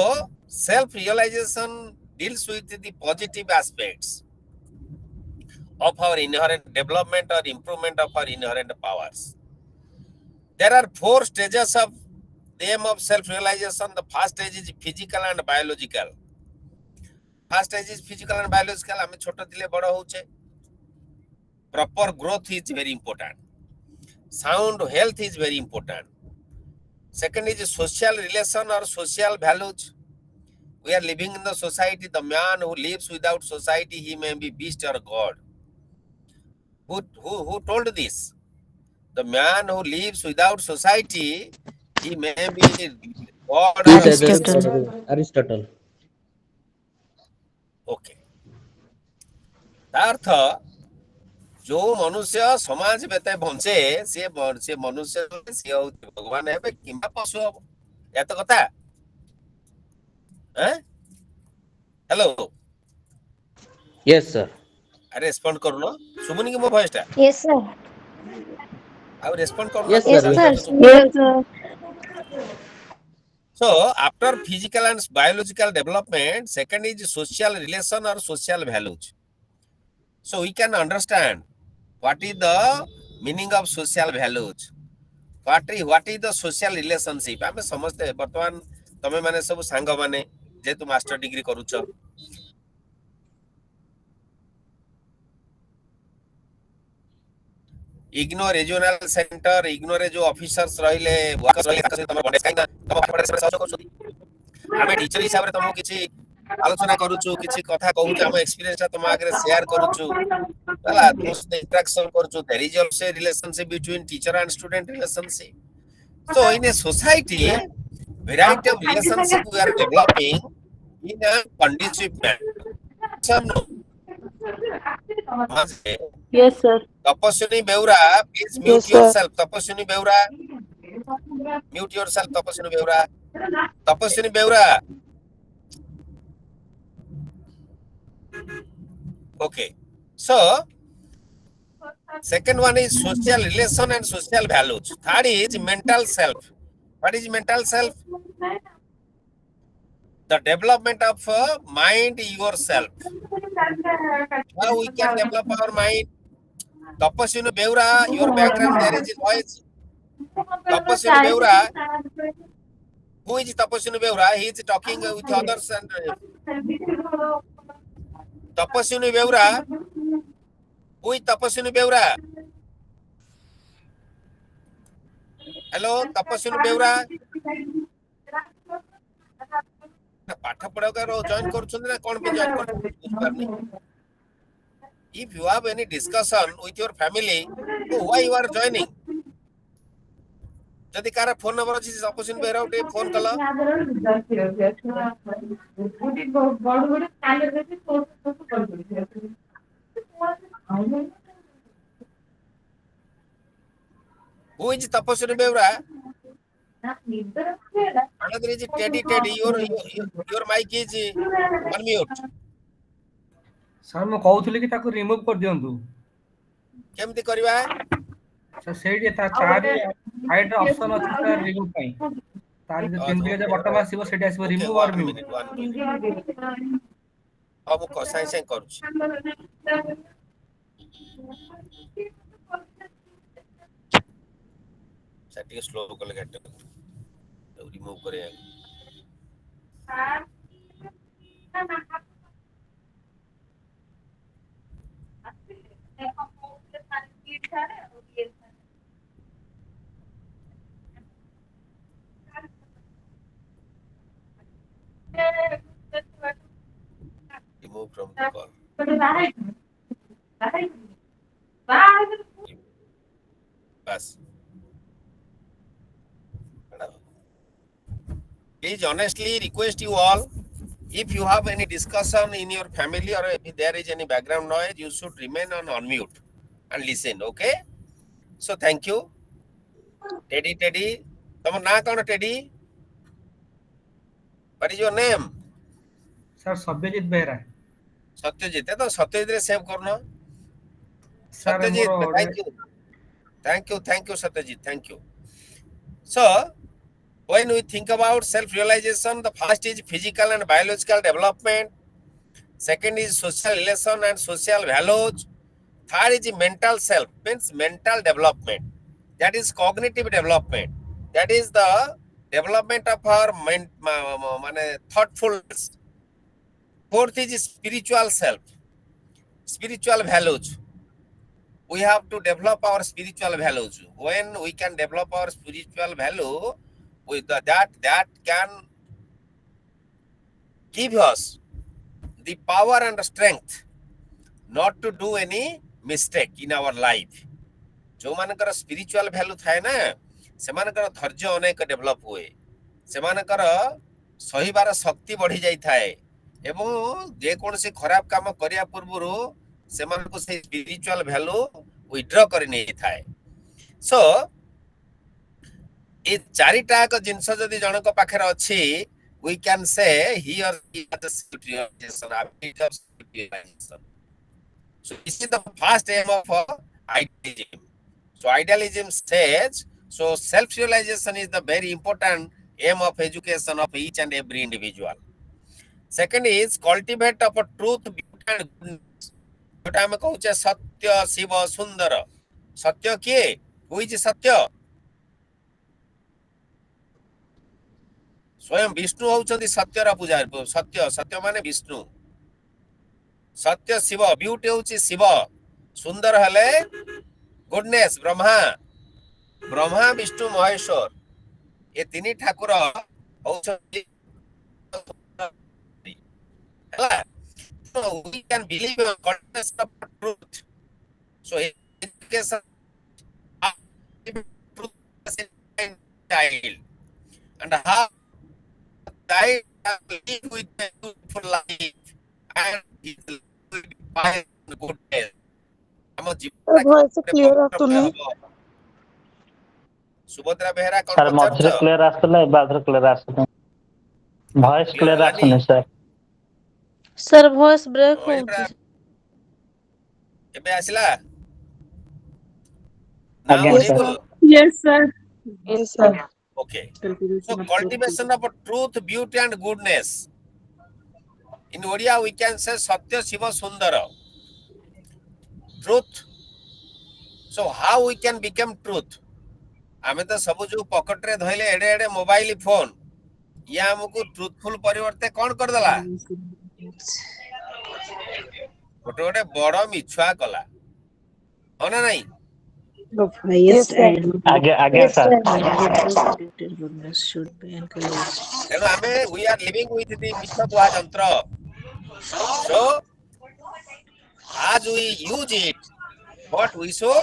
self realization deals with the positive aspects of our inherent development or improvement of our inherent powers. There are 4 stages of them of self realization. The first stage is physical and biological. First stage is physical and biological. आमे छोट दिले बड़ होचे. Proper growth is very important. Sound health is very important. Second is social relation or social values. We are living in the society. The man who lives without society, he may be beast or god. Who told this? The man who lives without society, he may be god Who or said that? beast. Aristotle. Aristotle. Okay. ତା ଅର୍ଥ ଯୋଉ ମନୁଷ୍ୟ ସମାଜ ବେତେ ବଞ୍ଚେ ସେ ମନୁଷ୍ୟ ସିଏ ହଉଛି ଭଗବାନ ହେବେ କିମ୍ବା ପଶୁ ହବ ଏତ କଥା हेलो Yes, sir. अरे रेस्पोंड करूनो सुमुनी की मो वॉइस टा Yes, sir. अब रेस्पोंड करूनो Yes, तुम Yes, sir. जान sir. जातो तुम Yes, sir. so after physical and biological development second is social relation or social values so we can understand what is the meaning of social values what is the social relationship आमे समझते वर्तमान तमे माने सब सांग माने जेतु master degree करूछ इग्नो रीजनल सेंटर इग्नो रे जो ऑफिसर्स रहिले वर्कर्स रहिले ताका तमे बने काई ना तम पढ़े से सहयोग करछुदी आमे टीचर हिसाब रे तमो किछि आलोचना करूछु किछि कथा कहूछु हम एक्सपीरियंस तम आगे शेयर करूछु हला तुम से इंटरेक्शन करूछु there is also relationship between teacher and student relationship so in a society variety of relationship we are developing in a conducive manner Yes, sir. Tapaswini Beura please Yes, mute sir. Yourself Tapaswini Beura mute yourself Tapaswini बेउरा okay so second one is social relation and social values third is mental self what is mental self the development of mind yourself how we can develop our mind tapaswini beura your background there is noise tapaswini beura who is tapaswini beura he is talking with others and tapaswini beura who is tapaswini beura hello tapaswini beura पाठ पढ़ा join करछन ना कोन पे join कर बुझ पारनी if you have any discussion with your family so why you are joining जदि car phone number अछि तपस्विनी बेरा उठे फोन कला who is tapaswini beura another is teddy your mic is on mute sir मैं कहूଥିଲି कि ताको रिमूव कर दियंतु केमति करबा सर सेठी तारी हाइड ऑप्शन अछि सर रिमूव पई तारी जो तीन दिगे बटन आसीबो सेठी आसीबो रिमूव और म्यूट अब को साइ साइ करूछ सेटिंग स्लो कले गेट रिमूव करे remove from the call bas please honestly request you all if you have any discussion in your family or if there is any background noise you should remain on mute and listen okay so thank you teddy tamo na kono teddy what is your name sir Sabyajit Behera Satyajit है तो सत्यजित रे save करना sir Satyajit मोर thank you Satyajit, thank you. So when we think about self realization, the first is physical and biological development, second is social relation and social values, third is mental self, means mental development, that is cognitive development, that is the development of our thoughtfulness, fourth is spiritual self, spiritual values. We have to develop our spiritual values. When we can develop our spiritual value, with that can give us the power and strength not to do any mistake in our life. जो मानकर spiritual value थाए ना सेमानकर धैर्य अनेक develop हुए, सेमानकर सहीबार शक्ति बढ़ी जाई थाए एवं जे कोनसे खराब काम करिया पूर्वरु सेमानको से स्पिरिचुअल वैल्यू विथड्रॉ करि नै थाए. सो ए चारिटाक जिनस जदि जनक पाखरे अछि we can say he or she has a self-realization, ability of self-realization. So this is the first aim of idealism. So idealism says, so self-realization is the very important aim of education of each and every individual. Second is cultivate of a truth, beauty and goodness. जोटा हम कहूचे सत्य शिव सुंदर. सत्य किए? Who is सत्य? स्वयं विष्णु होउछन्ति सत्यर पुजारी. सत्य सत्य माने विष्णु. सत्य शिव, ब्यूटी होउछि शिव, सुंदर हले गुडनेस ब्रह्मा. ब्रह्मा विष्णु महेश्वर ये तीन Thakur होउछन्ति. So we can believe in context of truth. So education truth as a child and how child live with a beautiful life and is by good health. ଆମ ଜୀବନ voice clear ଆସୁନି. ସୁଭଦ୍ରା ବେହେରା କଣ sir मझे ପଚାରୁଛ? Clear आसला बाद clear आसला voice Clear clear ହେଲାନି? आसुनी sir sir voice break ଏଟା होउची. ଏବେ ଆସିଲା? Now Again, Yes, sir. sir. audible? Yes, sir. Yes, sir. Okay. So cultivation of truth, beauty and goodness. In Odia we can say Satya Shiva Sundara. Truth. So how we can become truth? आमे तो सब जो pocket रे धइले एडे एडे mobile phone या हमको truthful परिवर्ते कौन कर दला? गोटे गोटे बड़ मिछुआ कला. हो ना नहीं? Yes, sir. आगे आगे Yes, सर sir. तेणु आमे we are living with the मिछ दुआ यंत्र. So as we use it, but we should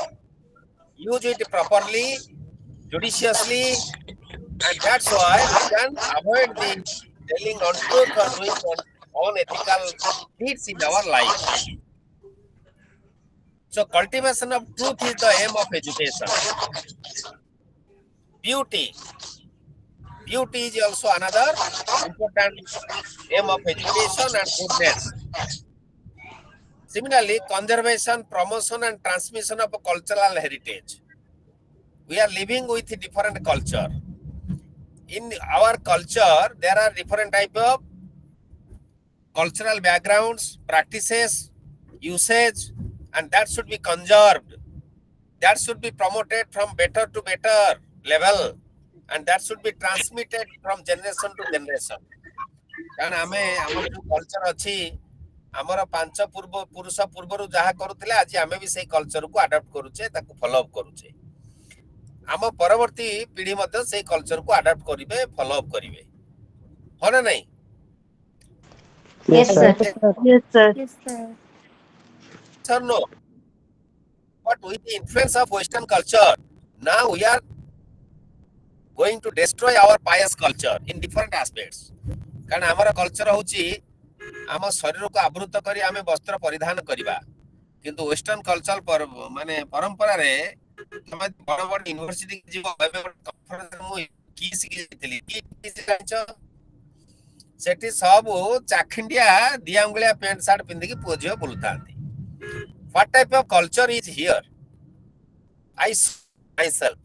use it properly, judiciously, and that's why we can avoid the telling untruth or doing unethical deeds in our life. So cultivation of truth is the aim of education. Beauty. Beauty is also another important aim of education and goodness. Similarly, conservation, promotion and transmission of a cultural heritage. We are living with a different culture. In our culture, there are different type of cultural backgrounds, practices, usage, and that should be conserved. That should be promoted from better to better level, and that should be transmitted from generation to generation. कारण आमे हमर जो culture अछि हमर पांच पूर्व पुरुष पूर्वरु जहा करूथिले आज आमे भी सेही कल्चर को अडॉप्ट करूछे ताको फॉलो अप करूछे. आम परवर्ती पीढ़ी मध्य सेही कल्चर को अडॉप्ट करिवे, फॉलो अप करिवे. हो ना नहीं? Yes, sir. Yes, sir. Yes, sir. Sir, no. But with the influence of Western culture, now we are going to destroy our pious culture in different aspects. कारण हमारा culture होची आम शरीर को आवृत करी आमे वस्त्र परिधान करिबा. किंतु वेस्टर्न कल्चर पर माने परंपरा रे तमे बड़ बड़ यूनिवर्सिटी जीव एबे कॉन्फ्रेंस मु की सिखि जेतली की जानिछ सेठी सब चाखिंडिया दियांगुलिया पैंट शर्ट पिंधि की पुओ झियो बुलुतांती. What type of culture is here? I myself.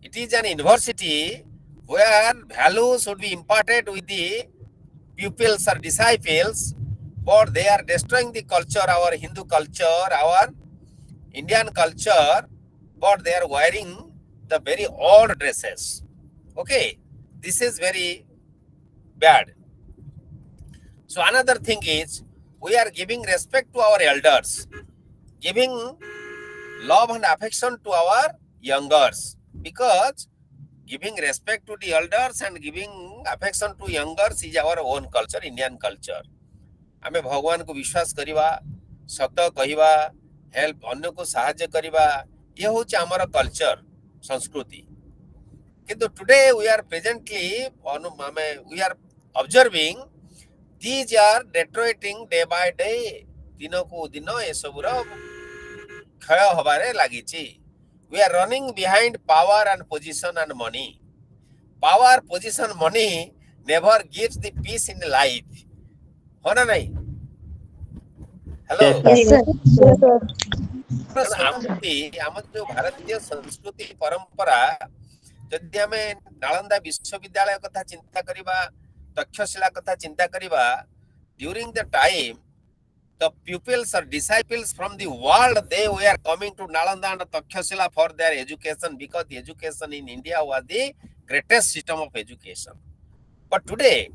It is an university where values should be imparted with the pupils or disciples, but they are destroying the culture, our Hindu culture, our Indian culture, but they are wearing the very odd dresses. Okay, this is very bad. So another thing is, we are giving respect to our elders, giving love and affection to our youngers, because giving respect to the elders and giving affection to youngers is our own culture, Indian culture. आमे भगवान को विश्वास करिवा, सत्य कहिवा, help अन्य को सहाय्य करिवा, ये होचे हमर कल्चर, संस्कृति. किंतु today we are presently we are observing these are deteriorating day by day. दिनो को दिनो ए सबुरा क्षय होबारे लागिछि. We are running behind power and position and money. Power, position, money never gives the peace in life. हो ना नहीं? Hello. Yes, sir. Yes, sir. संस्कृति आम जो भारतीय संस्कृति परंपरा जदि आमे नालंदा विश्वविद्यालय कथा चिंता करिबा, तक्षशिला कथा चिंता करिबा, during the time the pupils or disciples from the world, they were coming to Nalanda and Takshashila for their education, because the education in India was the greatest system of education. But today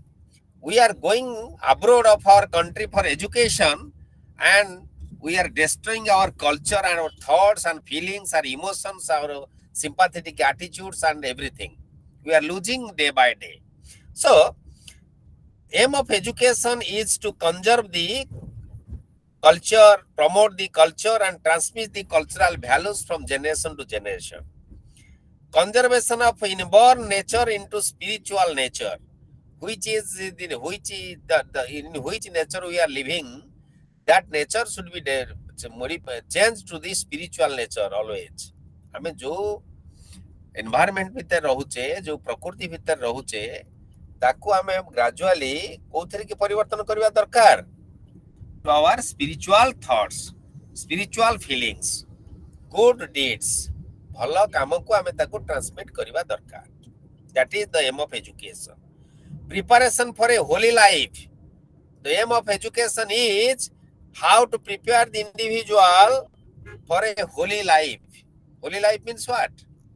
we are going abroad of our country for education, and we are destroying our culture and our thoughts and feelings, our emotions, our sympathetic attitudes and everything. We are losing day by day. So aim of education is to conserve the culture, promote the culture and transmit the cultural values from generation to generation. Conservation of inborn nature into spiritual nature, which is in which nature we are living, that nature should be there, changed to the spiritual nature always. I mean, जो environment भीतर रहुचे, जो प्रकृति भीतर रहुचे, ताकू आमे gradually कोथरे के परिवर्तन करबा दरकार. To our spiritual thoughts, spiritual feelings, good deeds, भलो काम को आमे ताकू ट्रांसमिट करबा दरकार. That is the aim of education. Preparation for a holy life. The aim of education is how to prepare the individual for a holy life. Holy life means what?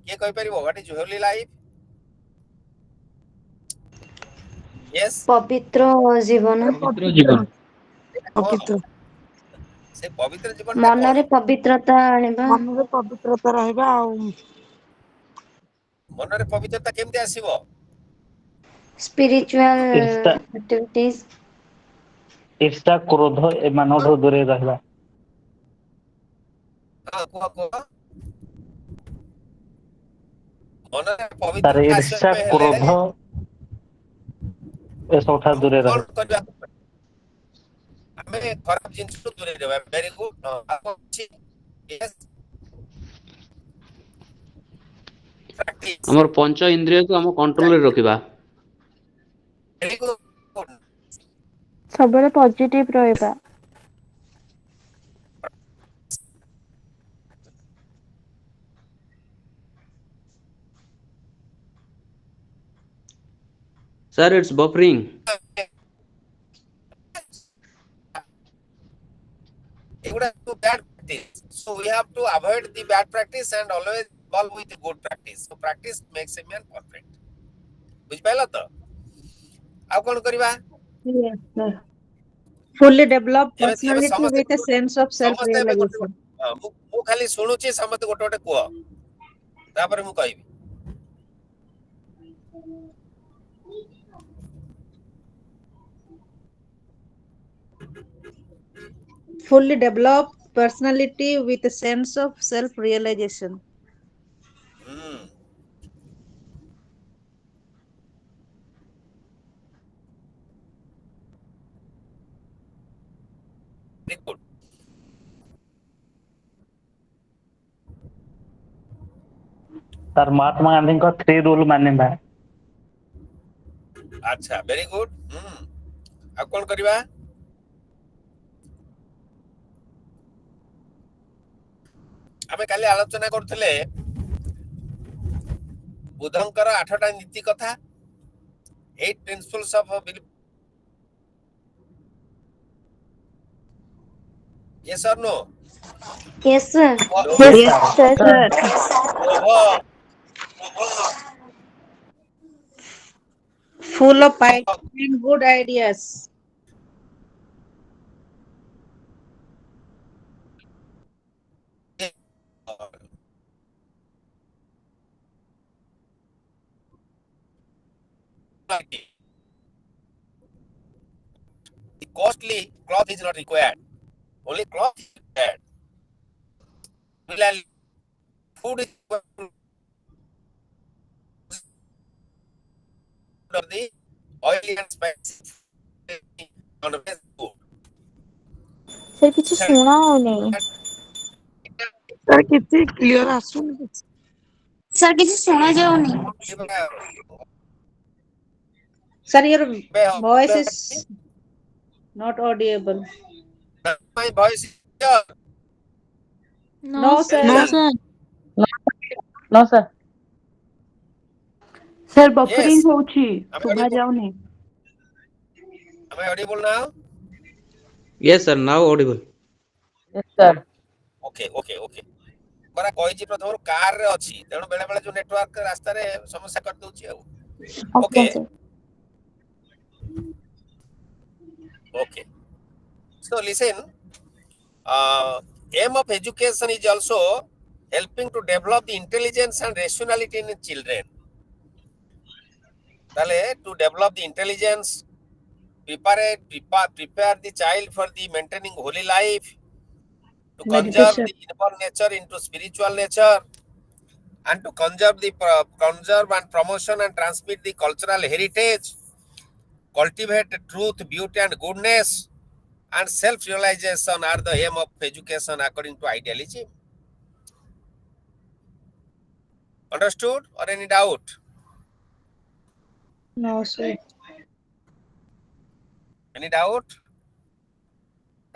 Kiye koi paribo? What is holy life? Yes. ପବିତ୍ର ଜୀବନ, ପବିତ୍ର ଜୀବନ। ପବିତ୍ର से पवित्र जीवन ମନରେ ପବିତ୍ରତା ଆଣିବା, ମନରେ ପବିତ୍ରତା ରହିବା ଆଉ मनरे पवित्रता केमते आसीबो? spiritual ଈର୍ଷା activities, ଈର୍ଷା କ୍ରୋଧ ଏମାନଠୁ ଦୂରେଇ ରହିବା। हां को मनरे ତାର पवित्रता ଈର୍ଷା आसीबे କ୍ରୋଧ हेले ଏସବୁଠାରୁ ଦୂରେଇ कोन ରହିବା। करबा? हमें खराब जिनिस तो दूर रहबा. Very good. आपको अच्छी यस प्रैक्टिस. हमर पंच इंद्रिय को हम कंट्रोल रे रखिबा। Very good. ସବୁବେଳେ ପଜିଟିଭ ରହିବା। Sir it's buffering. Bad practice. So we have to avoid the bad practice and always involve with the good practice. So practice makes a man perfect. बुझ पाइला तो? अब कौन करिबा? Yes, sir. Fully develop एबे personality समस्त with a sense of समस्त एबे गोटे self-realization. मु खाली सुनुची, समस्त गोटे गोटे कुआ तापर मु कहबी. Fully develop personality with a sense of self-realization. Very good. ତାର ମହାତ୍ମା ଗାନ୍ଧୀଙ୍କ 3 ରୁଲ ମାନିବା। अच्छा, very good. आ कोन करबा आमे काली आलोचना करथले बुद्धंकर 8टा नीति कथा 8 principles of yes or no Yes, sir. Yes, Yes, sir. sir. लोभ Full of piety and good ideas. the costly cloth is not required only cloth is required food is required of the oily and spicy on the best food sir କିଛି ଶୁଣା ହଉନି। Sir କିଛି clear ଆସୁନି କିଛି। Sir, କିଛି ଶୁଣା ଯାଉନି। Sir, your voice is not audible. my voice is clear. No, Tell sir. me. No, sir. Sir Yes. Buffering ହଉଛି Am I ଶୁଭା audible? ଯାଉନି। Am I audible now? Yes, sir. Now audible. Yes, sir. Okay. बरा କହିଛି ପ୍ରଥମରୁ car ରେ ଅଛି ତେଣୁ ବେଳେ ବେଳେ ଯୋଉ ନେଟୱାର୍କ ରାସ୍ତାରେ ସମସ୍ୟା କରି ଦଉଛି ଆଉ ଆଜ୍ଞା okay sir. okay so listen aim of education is also helping to develop the intelligence and rationality in children তাহলে to develop the intelligence prepare the child for the maintaining holy life to conserve Meditation. the inborn nature into spiritual nature and to conserve and promotion and transmit the cultural heritage cultivate truth beauty and goodness and self-realization are the aim of education according to idealism understood or any doubt No, sir. any doubt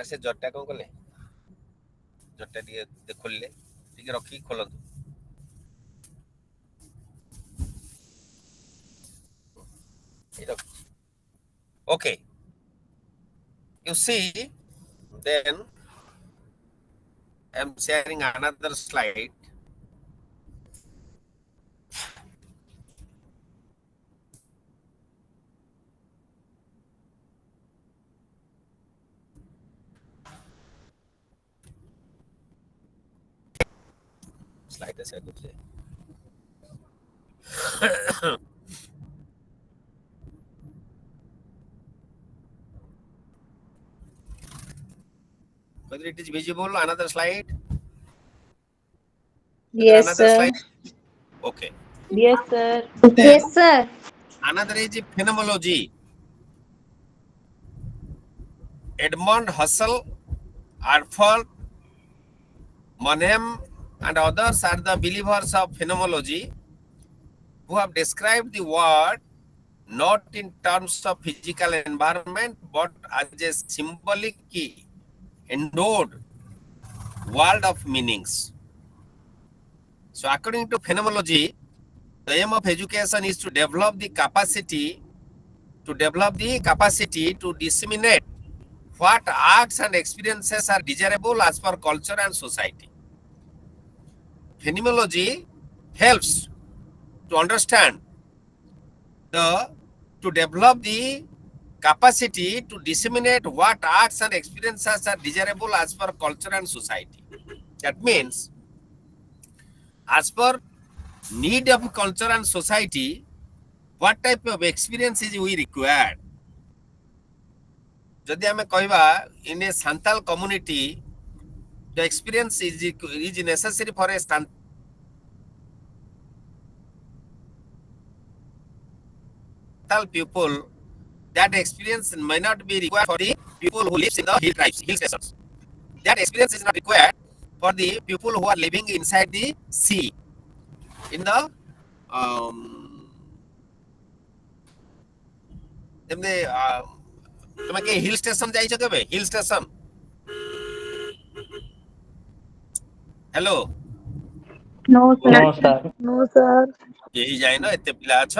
से जट्टा कौन कले जट्टा टिके खोलले टिके रखी खोलंतु okay you see then I'm sharing another slide slide share करते whether it is visible another slide Yes, another sir. slide okay Yes, sir. Yes, sir. another is phenomenology Edmund Husserl Arthur Mannheim and others are the believers of phenomenology who have described the world not in terms of physical environment but as a symbolic endowed world of meanings. So according to phenomenology, the aim of education is to develop the capacity to disseminate what acts and experiences are desirable as per culture and society. Phenomenology helps to understand to develop the capacity to disseminate what acts and experiences are desirable as per culture and society. That means, as per need of culture and society, what type of experiences we require. যদি আমি কইবা in a Santal community, the experience is necessary for a Santal people. That experience may not be required for the people who live in the hill stations. That experience is not required for the people who are living inside the sea, in the ଯେମିତି तुम के hill station जाइछ केबे hill station hello No, sir. No, sir. No, sir. यही जाए ना एते पिला छ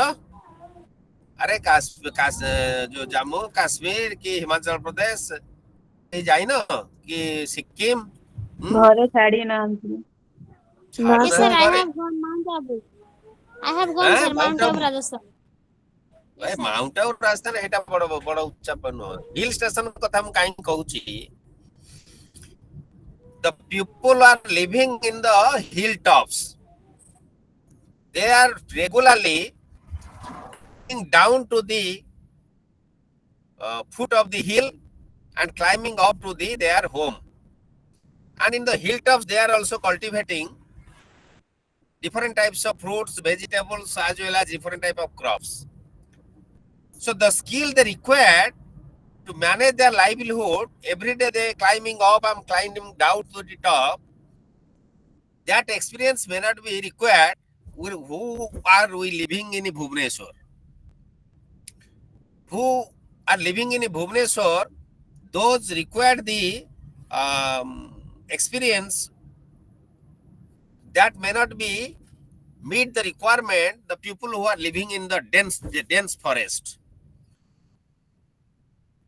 अरे जो जम्मू कश्मीर की हिमाचल प्रदेश यही जाए ना कि सिक्किम घरे छाड़ी नांती. Na, छाड़ू Yes, ना sir. sir. I घरे have gone Mount Abu. I have gone, sir, mount Mount Abu, Abu Rajasthan. भाई Yes, sir. Mount Abu Rajasthan एटा बड़ बड़ उच्चापन हिल स्टेशन कथा हम काई कहूची the people are living in the hilltops they are regularly going down to the foot of the hill and climbing up to their home and in the hilltops they are also cultivating different types of fruits vegetables as well as different type of crops so the skill they required to manage their livelihood every day they climbing up and climbing down to the top that experience may not be required who are we living in Bhubaneswar who are living in Bhubaneswar those required the experience that may not be meet the requirement the people who are living in the dense forest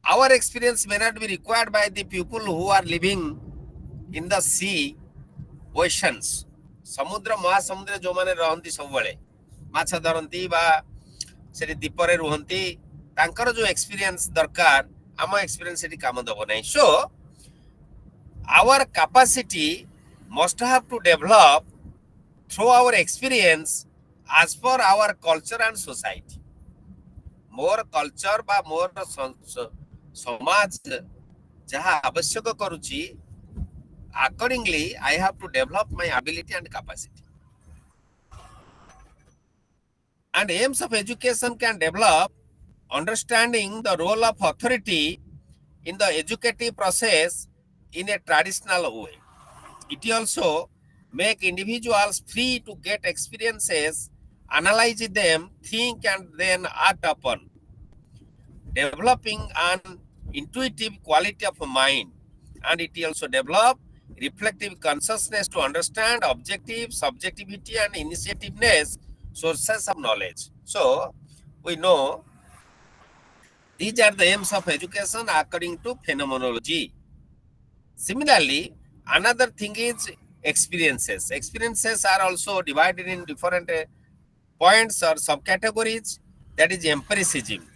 our experience may not be required by the people who are living in the sea oceans ସମୁଦ୍ର ମହାସମୁଦ୍ର ଯୋଉମାନେ ରହନ୍ତି ସବୁବେଳେ ମାଛ ଧରନ୍ତି ବା ସେଠି ଦ୍ୱୀପରେ ରୁହନ୍ତି ତାଙ୍କର ଯୋଉ ଏକ୍ସପିରିଏନ୍ସ ଦରକାର ଆମ ଏକ୍ସପିରିଏନ୍ସ ସେଠି କାମ ଦବ ନାହିଁ so our capacity must have to develop through our experience as per our culture and society more culture ba more समाज जहाँ आवश्यक करुची accordingly I have to develop my ability and capacity and aims of education can develop understanding the role of authority in the educative process in a traditional way it also make individuals free to get experiences analyze them think and then act upon developing an intuitive quality of mind and it also develop reflective consciousness to understand objective subjectivity and initiativeness sources of knowledge so we know these are the aims of education according to phenomenology similarly another thing is experiences are also divided in different points or subcategories that is empiricism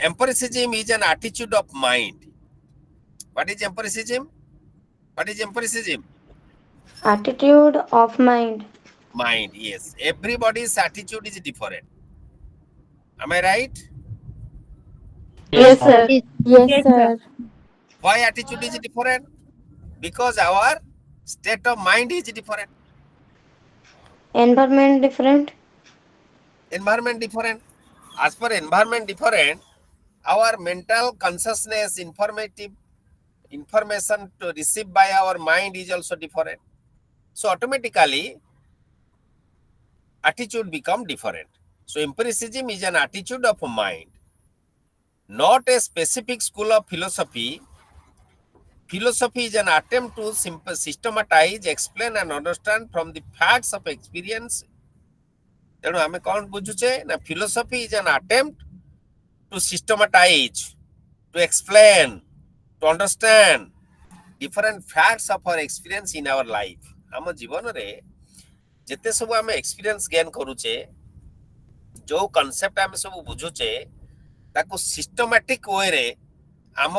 empiricism is an attitude of mind what is empiricism Attitude of mind. mind yes everybody's attitude is different am I right Yes, Yes, sir. sir. Yes, Yes, sir. sir. why attitude is different because our state of mind is different Environment different. environment different as per environment different our mental consciousness information to receive by our mind is also different so automatically attitude become different so empiricism is an attitude of mind not a specific school of philosophy philosophy is an attempt to systematize explain and understand from the facts of experience ତେଣୁ ଆମେ କଣ ବୁଝୁଛେ ନା philosophy is an attempt to systematize to explain to understand different facts of our experience in our life ଆମ ଜୀବନରେ ଯେତେ ସବୁ ଆମେ experience gain କରୁଛେ ଯୋଉ କନସେପ୍ଟ ଆମେ ସବୁ ବୁଝୁଛେ ତାକୁ ସିଷ୍ଟମାଟିକ ୱେରେ ଆମ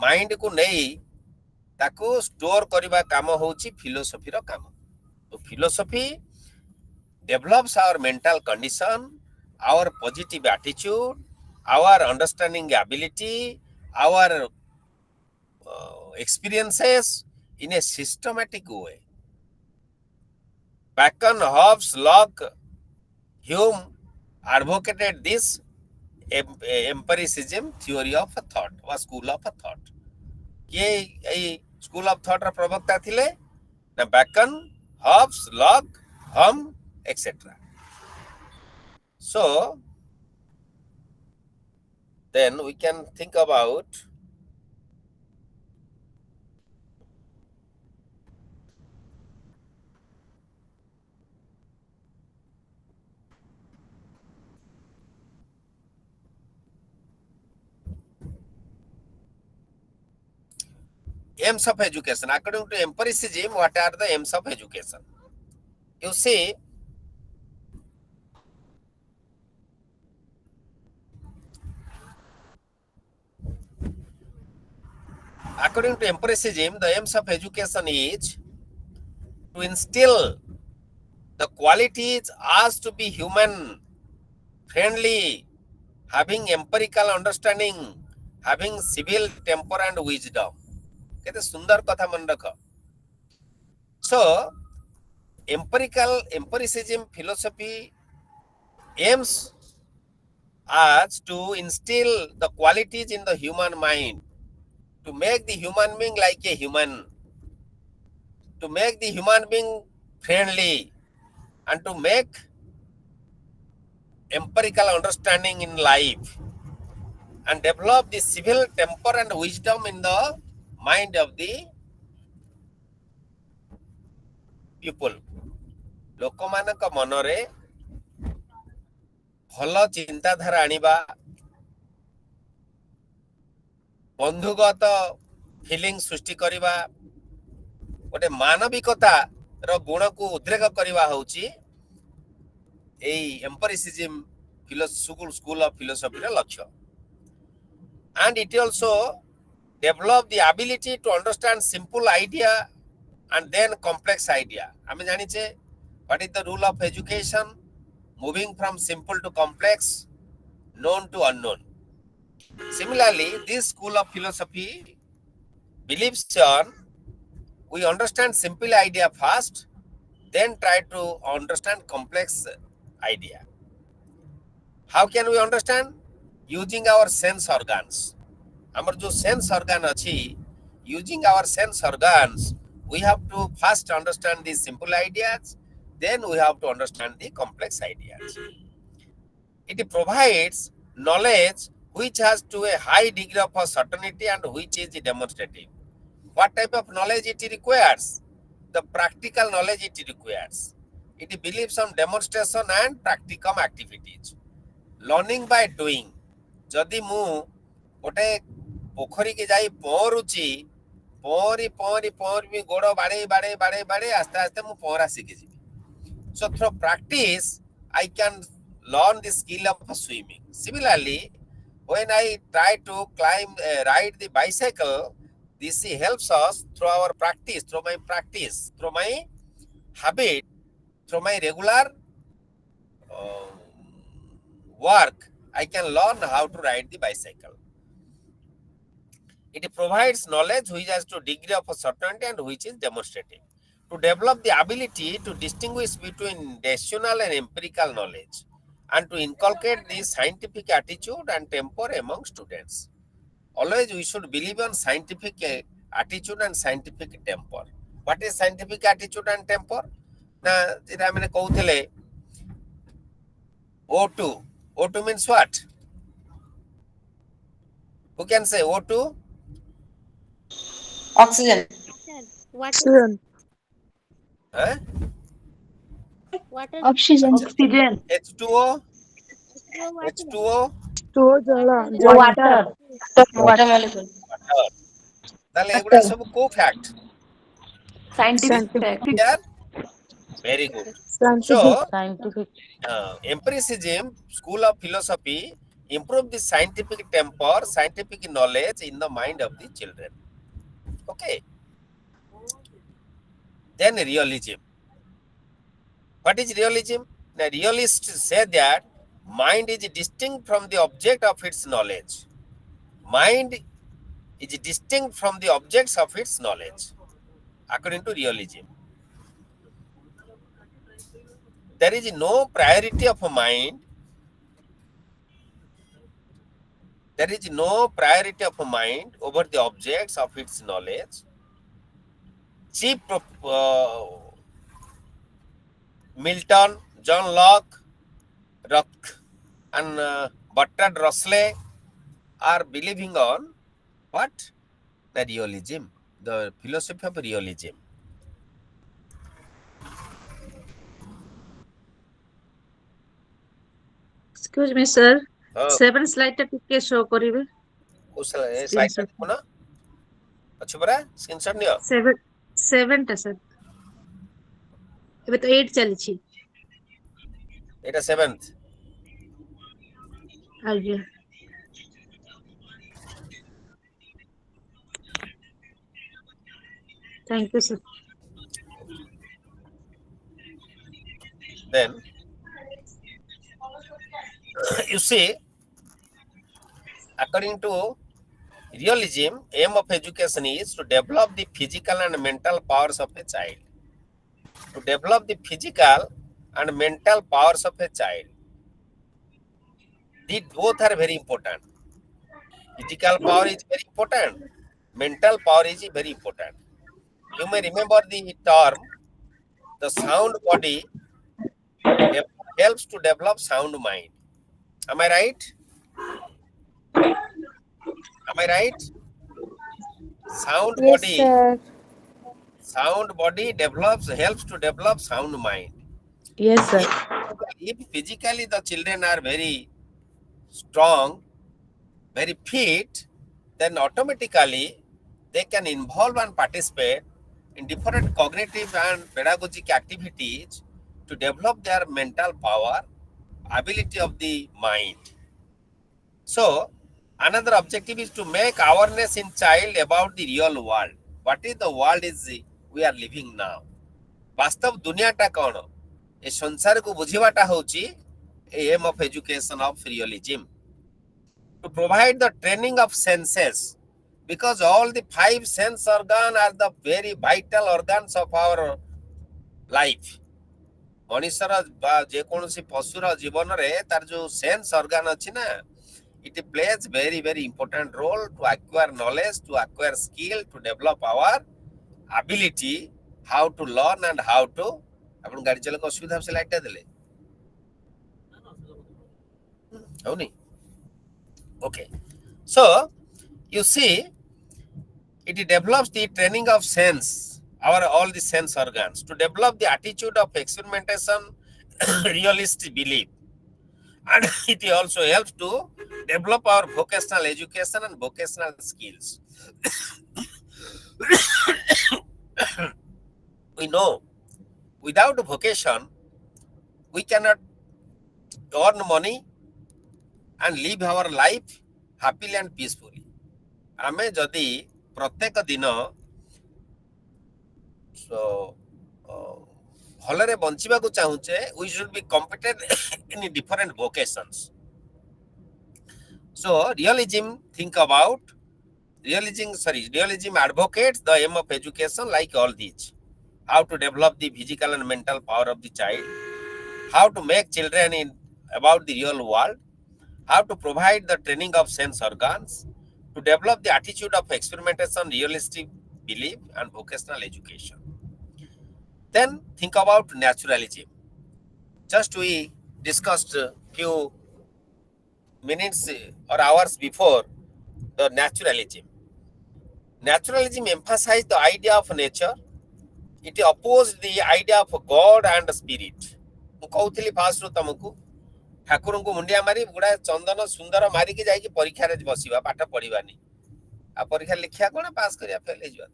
ମାଇଣ୍ଡକୁ ନେଇ ତାକୁ ଷ୍ଟୋର କରିବା କାମ ହଉଛି ଫିଲୋସଫିର କାମ ତ philosophy develops our mental condition our positive attitude our understanding ability our experiences in a systematic way Bacon, Hobbes, Locke, Hume advocated this empiricism theory of a thought or school of a thought. ये school of thought ର ପ୍ରବକ୍ତା ଥିଲେ ନା Bacon, Hobbes, Locke, Hume, etc. So then we can think about aims of education. According to empiricism, what are the aims of education? You see, according to empiricism, the aims of education is to instill the qualities as to be human, friendly, having empirical understanding, having civil temper and wisdom. केते सुंदर कथा मन रख. So, empiricism philosophy aims as to instill the qualities in the human mind, to make the human being like a human, to make the human being friendly, and to make empirical understanding in life, and develop the civil temper and wisdom in the mind of the people. ଲୋକମାନଙ୍କ ମନରେ ଭଲ ଚିନ୍ତାଧାରା ଆଣିବା, ବନ୍ଧୁଗତ filling ସୃଷ୍ଟି କରିବା, ଗୋଟେ ମାନବିକତାର ଗୁଣକୁ ଉଦ୍ରେକ କରିବା ହେଉଛି এই empiricism school of philosophy ର ଲକ୍ଷ୍ୟ. And it also develop the ability to understand simple idea and then complex idea. ଆମେ ଜାଣିଛେ what is the rule of education? Moving from simple to complex, known to unknown. Similarly, this school of philosophy believes on we understand simple idea first, then try to understand complex idea. How can we understand? Using our sense organs. Our jo sense organ achi, using our sense organs, we have to first understand these simple ideas, then we have to understand the complex ideas. It provides knowledge which has to a high degree of certainty and which is demonstrative. What type of knowledge it requires? The practical knowledge it requires. It believes on demonstration and practicum activities. Learning by doing. ଯଦି ମୁଁ ଗୋଟେ ପୋଖରୀକି ଯାଇ ପହଁରୁଛି, ପହଁରି ଗୋଡ଼ ବାଡ଼େଇ ଆସ୍ତେ ଆସ୍ତେ ମୁଁ ପହଁରା ଶିଖିଯିବି. So through practice, I can learn the skill of swimming. Similarly, when I try to ride the bicycle, this helps us through our practice, through my habit, through my regular work, I can learn how to ride the bicycle. It provides knowledge which has to degree of certainty and which is demonstrative. To develop the ability to distinguish between rational and empirical knowledge, and to inculcate the scientific attitude and temper among students. Always we should believe on scientific attitude and scientific temper. What is scientific attitude and temper? Na jeta amene kohuthile O2. O2 means what? Who can say O2? Oxygen. Water. Huh? Water. Oxygen. H2O. Water. H2O. Water. Water molecule. তাহলে এগুলা সব কো fact? Scientific fact. Very good. So, Scientific. empiricism, school of philosophy, improve the scientific temper, scientific knowledge in the mind of the children. Okay. Then realism. What is realism? The realists say that mind is distinct from the object of its knowledge. Mind is distinct from the objects of its knowledge, according to realism. There is no priority of a mind. There is no priority of a mind over the objects of its knowledge. Chief Milton, John Locke, and Bertrand Russell are believing on what? The realism, the philosophy of realism. Excuse me, sir. Uh, 7 slide ଟା ଟିକେ show କରିବେ slide screenshot. ଦେଖୁନ ଅଛି ପରା screenshot ନିଅ 7 ଟା sir. ଏବେ ତ 8 ଚାଲିଛି। ଏଇଟା 7th। ଆଜ୍ଞା। Thank you, sir. Then you see, according to realism, aim of education is to develop the physical and mental powers of a child. To develop the physical and mental powers of a child. These both are very important. Physical power is very important. Mental power is very important. You may remember the term, the sound body helps to develop sound mind. Am I right? Am I right? Sound Yes, body. sir. Sound body helps to develop sound mind. Yes, sir. If physically the children are very strong, very fit, then automatically they can involve and participate in different cognitive and pedagogic activities to develop their mental power, ability of the mind. So, another objective is to make awareness in child about the real world. What is the world is we are living now? वास्तव दुनियाटा कौन? ए संसार को बुझीवाटा होची aim of education of realism. To provide the training of senses, because all the 5 sense organs are the very vital organs of our life. मनुष्यर जे कोनसी पशुर जीवन रे तार जो सेंस ऑर्गन अछि ना, it plays very important role to acquire knowledge, to acquire skill, to develop our ability how to learn and how to अपन गाड़ी चले को सुविधा से लाइट देले हो नहीं. Okay, so you see, it develops the training of sense, all the sense organs, to develop the attitude of experimentation, realistic belief, and it also helps to develop our vocational education and vocational skills. We know without vocation we cannot earn money and live our life happily and peacefully. आमे जदि प्रत्येक दिन भलरे बंचिबा को चाहूचे, we should be competent in different vocations. So realism advocates the aim of education like all these: how to develop the physical and mental power of the child, how to make children about the real world, how to provide the training of sense organs, to develop the attitude of experimentation, realistic belief, and vocational education. Then think about naturalism. Just we discussed a few minutes or hours before the naturalism. Naturalism emphasized the idea of nature. It opposed the idea of God and spirit. ମୁଁ କହୁଥିଲି ଫାଷ୍ଟରୁ ତମକୁ ଠାକୁରଙ୍କୁ ମୁଣ୍ଡିଆ ମାରି ଗୁଡାଏ ଚନ୍ଦନ ସୁନ୍ଦର ମାରିକି ଯାଇକି ପରୀକ୍ଷାରେ ବସିବା, ପାଠ ପଢିବାନି, ଆଉ ପରୀକ୍ଷା ଲେଖିବା କଣ, ପାସ୍ କରିବା, ଫେଲ ହେଇଯିବା.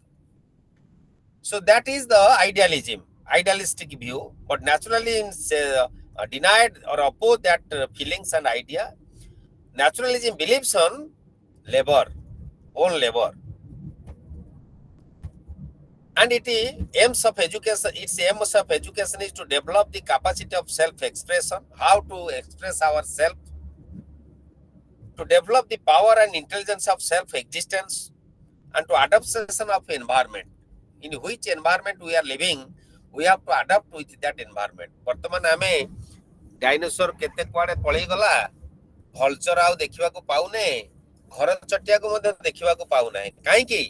So that is the idealistic view, but naturalism denied or opposed that feelings and idea. Naturalism believes on own labor, and its aims of education is to develop the capacity of self-expression, how to express ourselves, to develop the power and intelligence of self-existence, and to adaptation of environment. In which environment we are living, we have to adapt with that environment. वर्तमान आमे dinosaur केते कुआडे पळई गला, vulture आउ देखिबा को पाउने, घर चटिया को मते देखिबा को पाउना है. काहे कि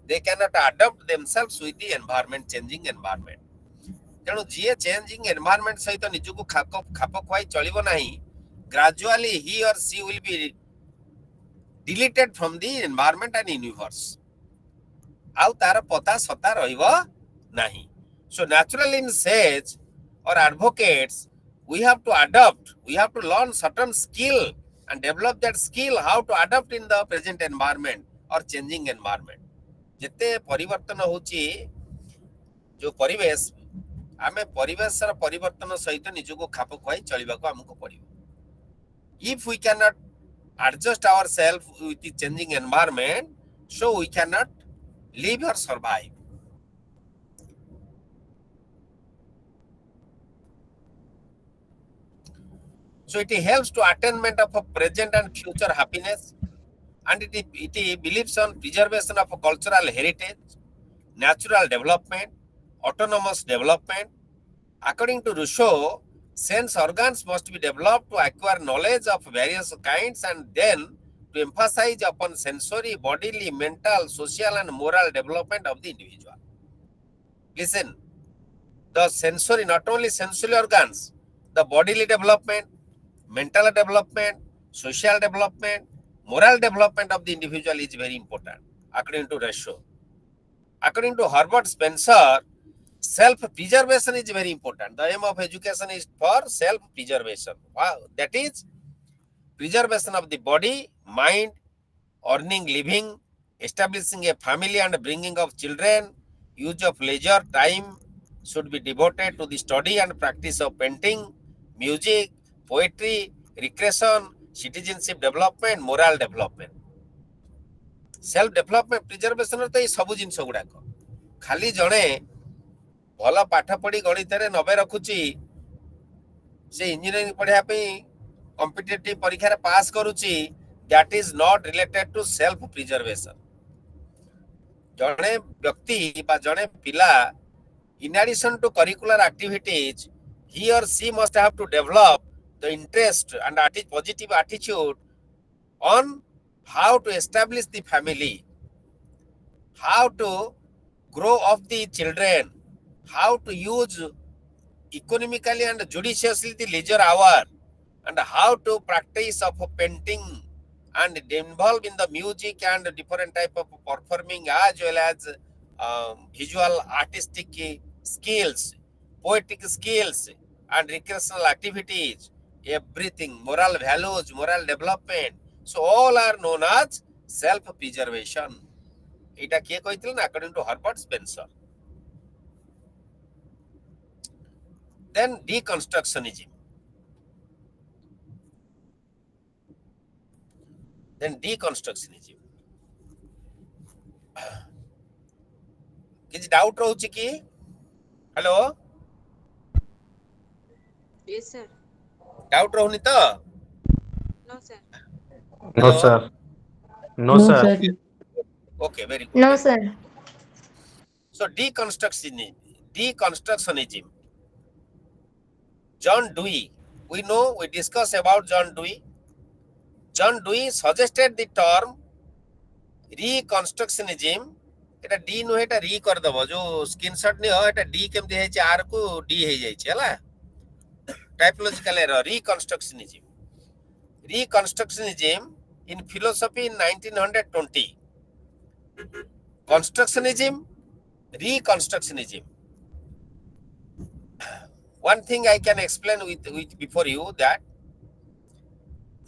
they cannot adapt themselves with the environment, changing environment. तेणु जी चेंजिंग एनवायरनमेंट सहित निजको खाप खुआई चलिबो नाही, gradually he or she will be deleted from the environment and universe. Au tar pata sata rahiba nahi. So naturalists says or advocates, we have to adopt, we have to learn certain skill and develop that skill how to adapt in the present environment or changing environment. Jete परिवर्तन होची जो परिवेश आमे परिवेशर परिवर्तन सहित निजको खाप खुआई चलिबाको हमको पड़िबो. If we cannot adjust ourselves with the changing environment, so we cannot live or survive. So it helps to attainment of a present and future happiness, and it believes on preservation of a cultural heritage, natural development, autonomous development. According to Rousseau, sense organs must be developed to acquire knowledge of various kinds and then to emphasize upon sensory, bodily, mental, social and moral development of the individual. Listen, the sensory, not only sensory organs, the bodily development, mental development, social development, moral development of the individual is very important, according to Rousseau. According to Herbert Spencer, self-preservation is very important. The aim of education is for self-preservation. Wow. That is preservation of the body, mind, earning, living, establishing a family and bringing of children, use of leisure time should be devoted to the study and practice of painting, music, poetry, recreation, citizenship development, moral development. Self-development, preservation तो ये सब जिन गुड़ाक खाली जड़े भल पाठ पढ़ी गणित 90 रखुची से इंजीनियरिंग पढ़िया कॉम्पिटिटिव परीक्षा पास करूची, that is not related to self preservation. जड़े व्यक्ति बा जड़े पिला in addition to curricular activities, he or she must have to develop the interest and positive attitude on how to establish the family, how to grow up the children, how to use economically and judiciously the leisure hour, and how to practice of painting and involved in the music and different type of performing as well as visual artistic skills, poetic skills and recreational activities, everything, moral values, moral development. So all are known as self-preservation. Ita kiye kohitil na according to Herbert Spencer. Then deconstructionism. किसी doubt रहउची कि hello Yes, sir. Doubt रहउनी तो No, sir. No, sir. No, No, sir. sir. Okay, very good. No, sir. So deconstructionism. John Dewey. We know, we discussed about John Dewey. John Dewey suggested the term reconstructionism. এটা D no এটা রি कर दबो जो screenshot नहीं हो এটা D केमती है आर को डी है जाई छला typological error reconstructionism in philosophy in 1920, constructionism, reconstructionism. One thing I can explain with before you that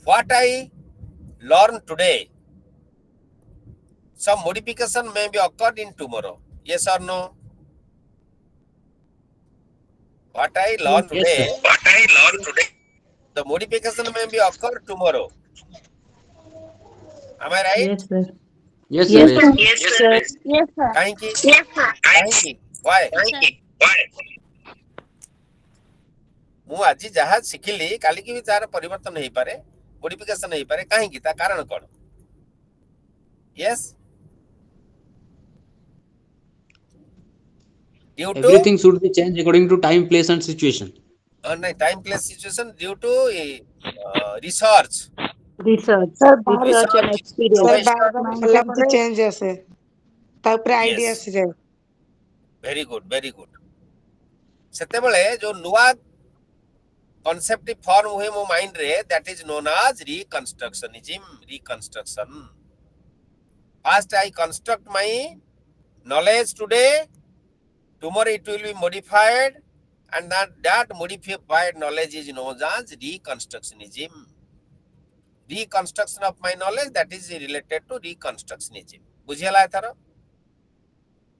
what I learn today, some modification may be occurred in tomorrow. Yes or no? What I learn today, the modification may be occurred tomorrow. Am I right? Yes, sir. Yes, sir. Yes, Yes. sir. Yes, sir. Yes, sir. Kahinki? Why? ମୁଁ ଆଜି ଯାହା ଶିଖିଲି କାଲିକି ବି ତାର ପରିବର୍ତ୍ତନ ହେଇପାରେ, modification ହେଇପାରେ, କାହିଁକି ତା କାରଣ କଣ? Yes, due to Everything should be changed according to time, place, and situation. time place situation, due to research. Research. Sir, Research and experience. sir, bar କେମିତି change ଆସେ ତା ଉପରେ ଆଇଡିଆ Yes. ଆସିଯାଏ। Very good, very good. ସେତେବେଳେ ଯୋଉ ନୂଆ concept form हुए मो mind रे, that is known as reconstructionism. Reconstruction. First I construct my knowledge today, tomorrow it will be modified, and that modified knowledge is known as reconstructionism. Reconstruction of my knowledge, that is related to reconstructionism. बुझियला एथर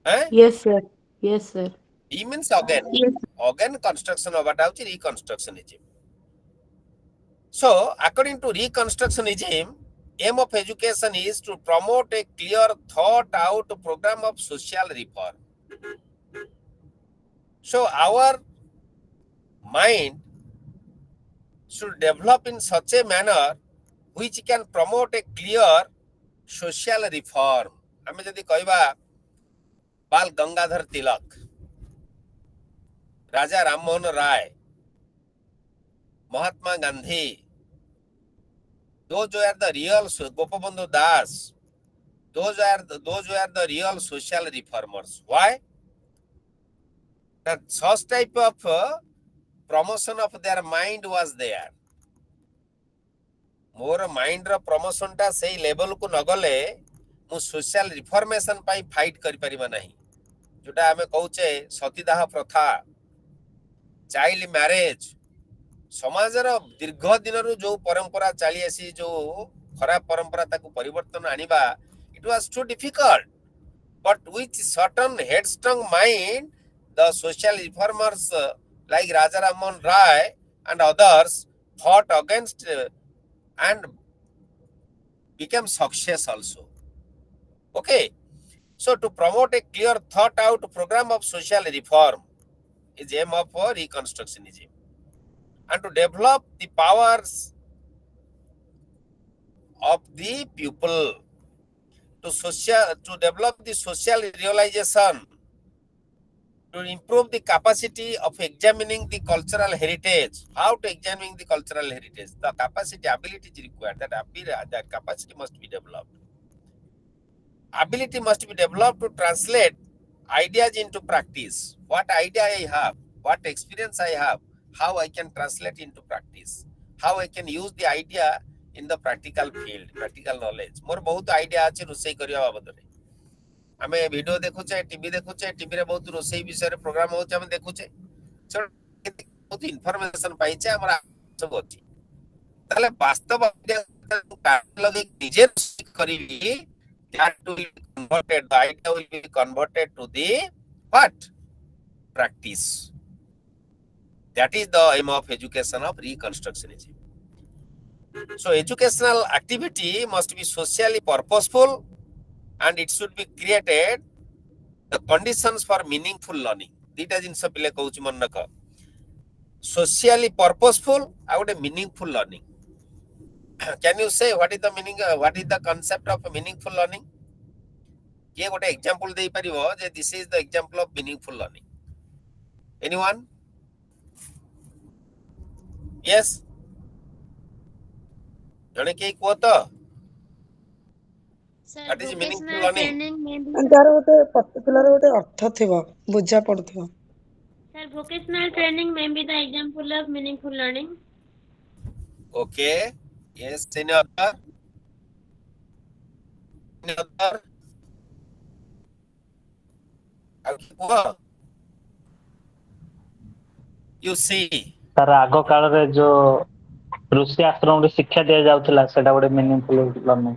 हैं? Yes, sir. Yes, sir. E means again construction होबाटा होची reconstructionism. So according to reconstructionism, aim of education is to promote a clear thought out program of social reform. So our mind should develop in such a manner which can promote a clear social reform. हमें यदि कहबा बाल Gangadhar Tilak, Raja Rammohan Roy, Mahatma Gandhi, those were the real Gopabandhu Das, those were the real social reformers. Why? That such type of promotion of their mind was there. मोर mind रो promotion टा सही level को न गले मु सोशल रिफॉर्मेशन पाई फाइट करि परिबा नाही, जोटा हमें कहूचे सतीदाह प्रथा, चाइल्ड मैरिज, समाज रो दीर्घ दिन रु जो परंपरा चली आसी, जो खराब परंपरा ताकू परिवर्तन आनिबा, it was too difficult, but with certain headstrong mind the social reformers like Raja Rammohan Rai and others fought against and became success also. Okay, so to promote a clear thought out program of social reform is aim of reconstructionism, and to develop the powers of the people, to develop the social realization, to improve the capacity of examining the cultural heritage. How to examine the cultural heritage? The capacity, ability is required. That capacity must be developed. Ability must be developed to translate ideas into practice. What idea I have, what experience I have, how I can translate into practice, how I can use the idea in the practical field, practical knowledge. मोर बहुत idea अच्छे रुसई करिया बाबद रे. आमे video देखुचे, TV देखुचे, TV रे बहुत रोसई विषय रे programme होचे, आमे देखुचे, बहुत इन्फॉर्मेशन पाइचे, हमरा सब अछि. ताले वास्तव लगे निजे करिबी, that will be converted, the idea will be converted to the what? Practice. That is the aim of education of reconstructionism. So educational activity must be socially purposeful, and it should be created the conditions for meaningful learning. Dita jinsa pile kohuchi मन रख. Socially purposeful and meaningful learning. Can you say what is the meaning? What is the concept of meaningful learning? ये गोटे example they परिवो J this is the example of meaningful learning. Anyone? Yes. जने के को तो Sir, What is meaningful vocational learning? training may be ତାର ଗୋଟେ particular ଗୋଟେ ଅର୍ଥ ଥିବ, ବୁଝା ପଡୁଥିବ. Sir, vocational training may be the example of meaningful learning. Okay. Yes. Any other? Any other? You see. ତାର ଆଗ କାଳରେ ଯୋଉ ଋଷି ଆଶ୍ରମରେ ଶିକ୍ଷା ଦିଆଯାଉଥିଲା ସେଟା ଗୋଟେ ମିନିଂଫୁଲ ଲର୍ଣ୍ଣିଂ.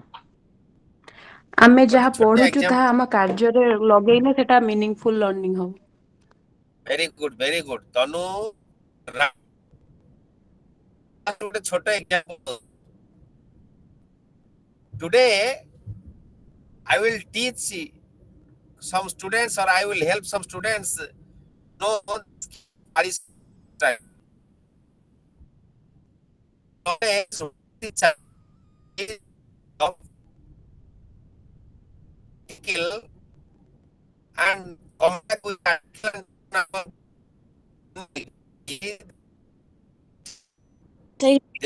ଆମେ ଯାହା ପଢୁଛୁ ତାହା ଆମ କାର୍ଯ୍ୟରେ ଲଗେଇଲେ ସେଟା ମିନିଂଫୁଲ ଲର୍ଣ୍ଣିଂ ହବ. Very good, very good. ତନୁ ଗୋଟେ ଛୋଟ example. Today I will teach some students, or I will help some students know skill and come back with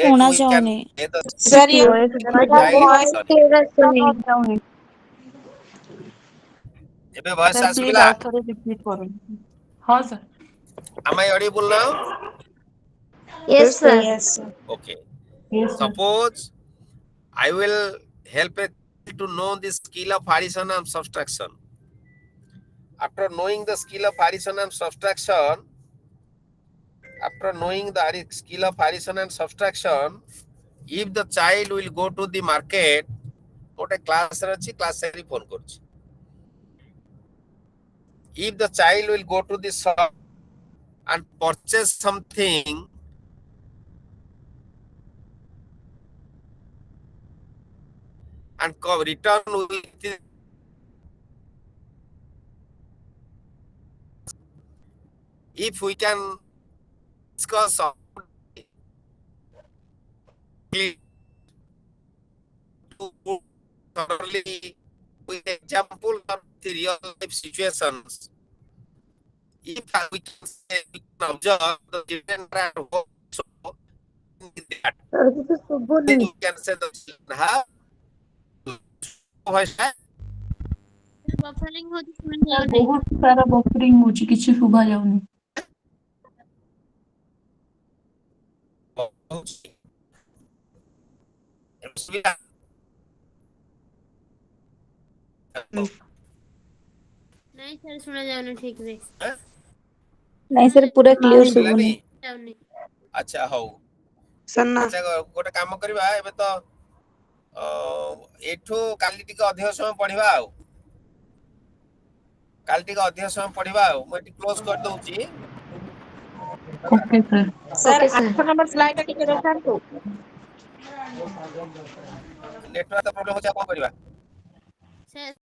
ଶୁଣା ଯାଉନି. ଏବେ ଭଏସ ଆସିଲା? ରିପିଟ୍ କରନ୍ତୁ. ହଁ sir. Am I audible now? Yes, sir. Yes. Okay. Suppose I will help a child to know the skill of addition and subtraction. After knowing the skill of addition and subtraction, if the child will go to the market, what a class phone କରୁଛି. If the child will go to the shop and purchase something, and return with, if we can discuss thoroughly with example of the real life situations, if we can say, we can observe the children at work, so that then you can say the children have voice. Buffering होती सुन जाओ नहीं। ବହୁତ ସାରା buffering ହଉଛି, କିଛି ଶୁଭା ଯାଉନି। नहीं sir सुना जाओ ठीक से। नहीं सर पूरा क्लियर सुबुनी। अच्छा हौ सन्ना अच्छा गोटे काम करबा एबे तो एठो काली टिके अधिक समय पढिबा आ काली टिके अधिक समय पढिबा आ मैं क्लोज कर दउची। Okay sir. Sir 8 number slide टिके रखंतु। नेटवर्क प्रोब्लेम हो जा कोन करबा।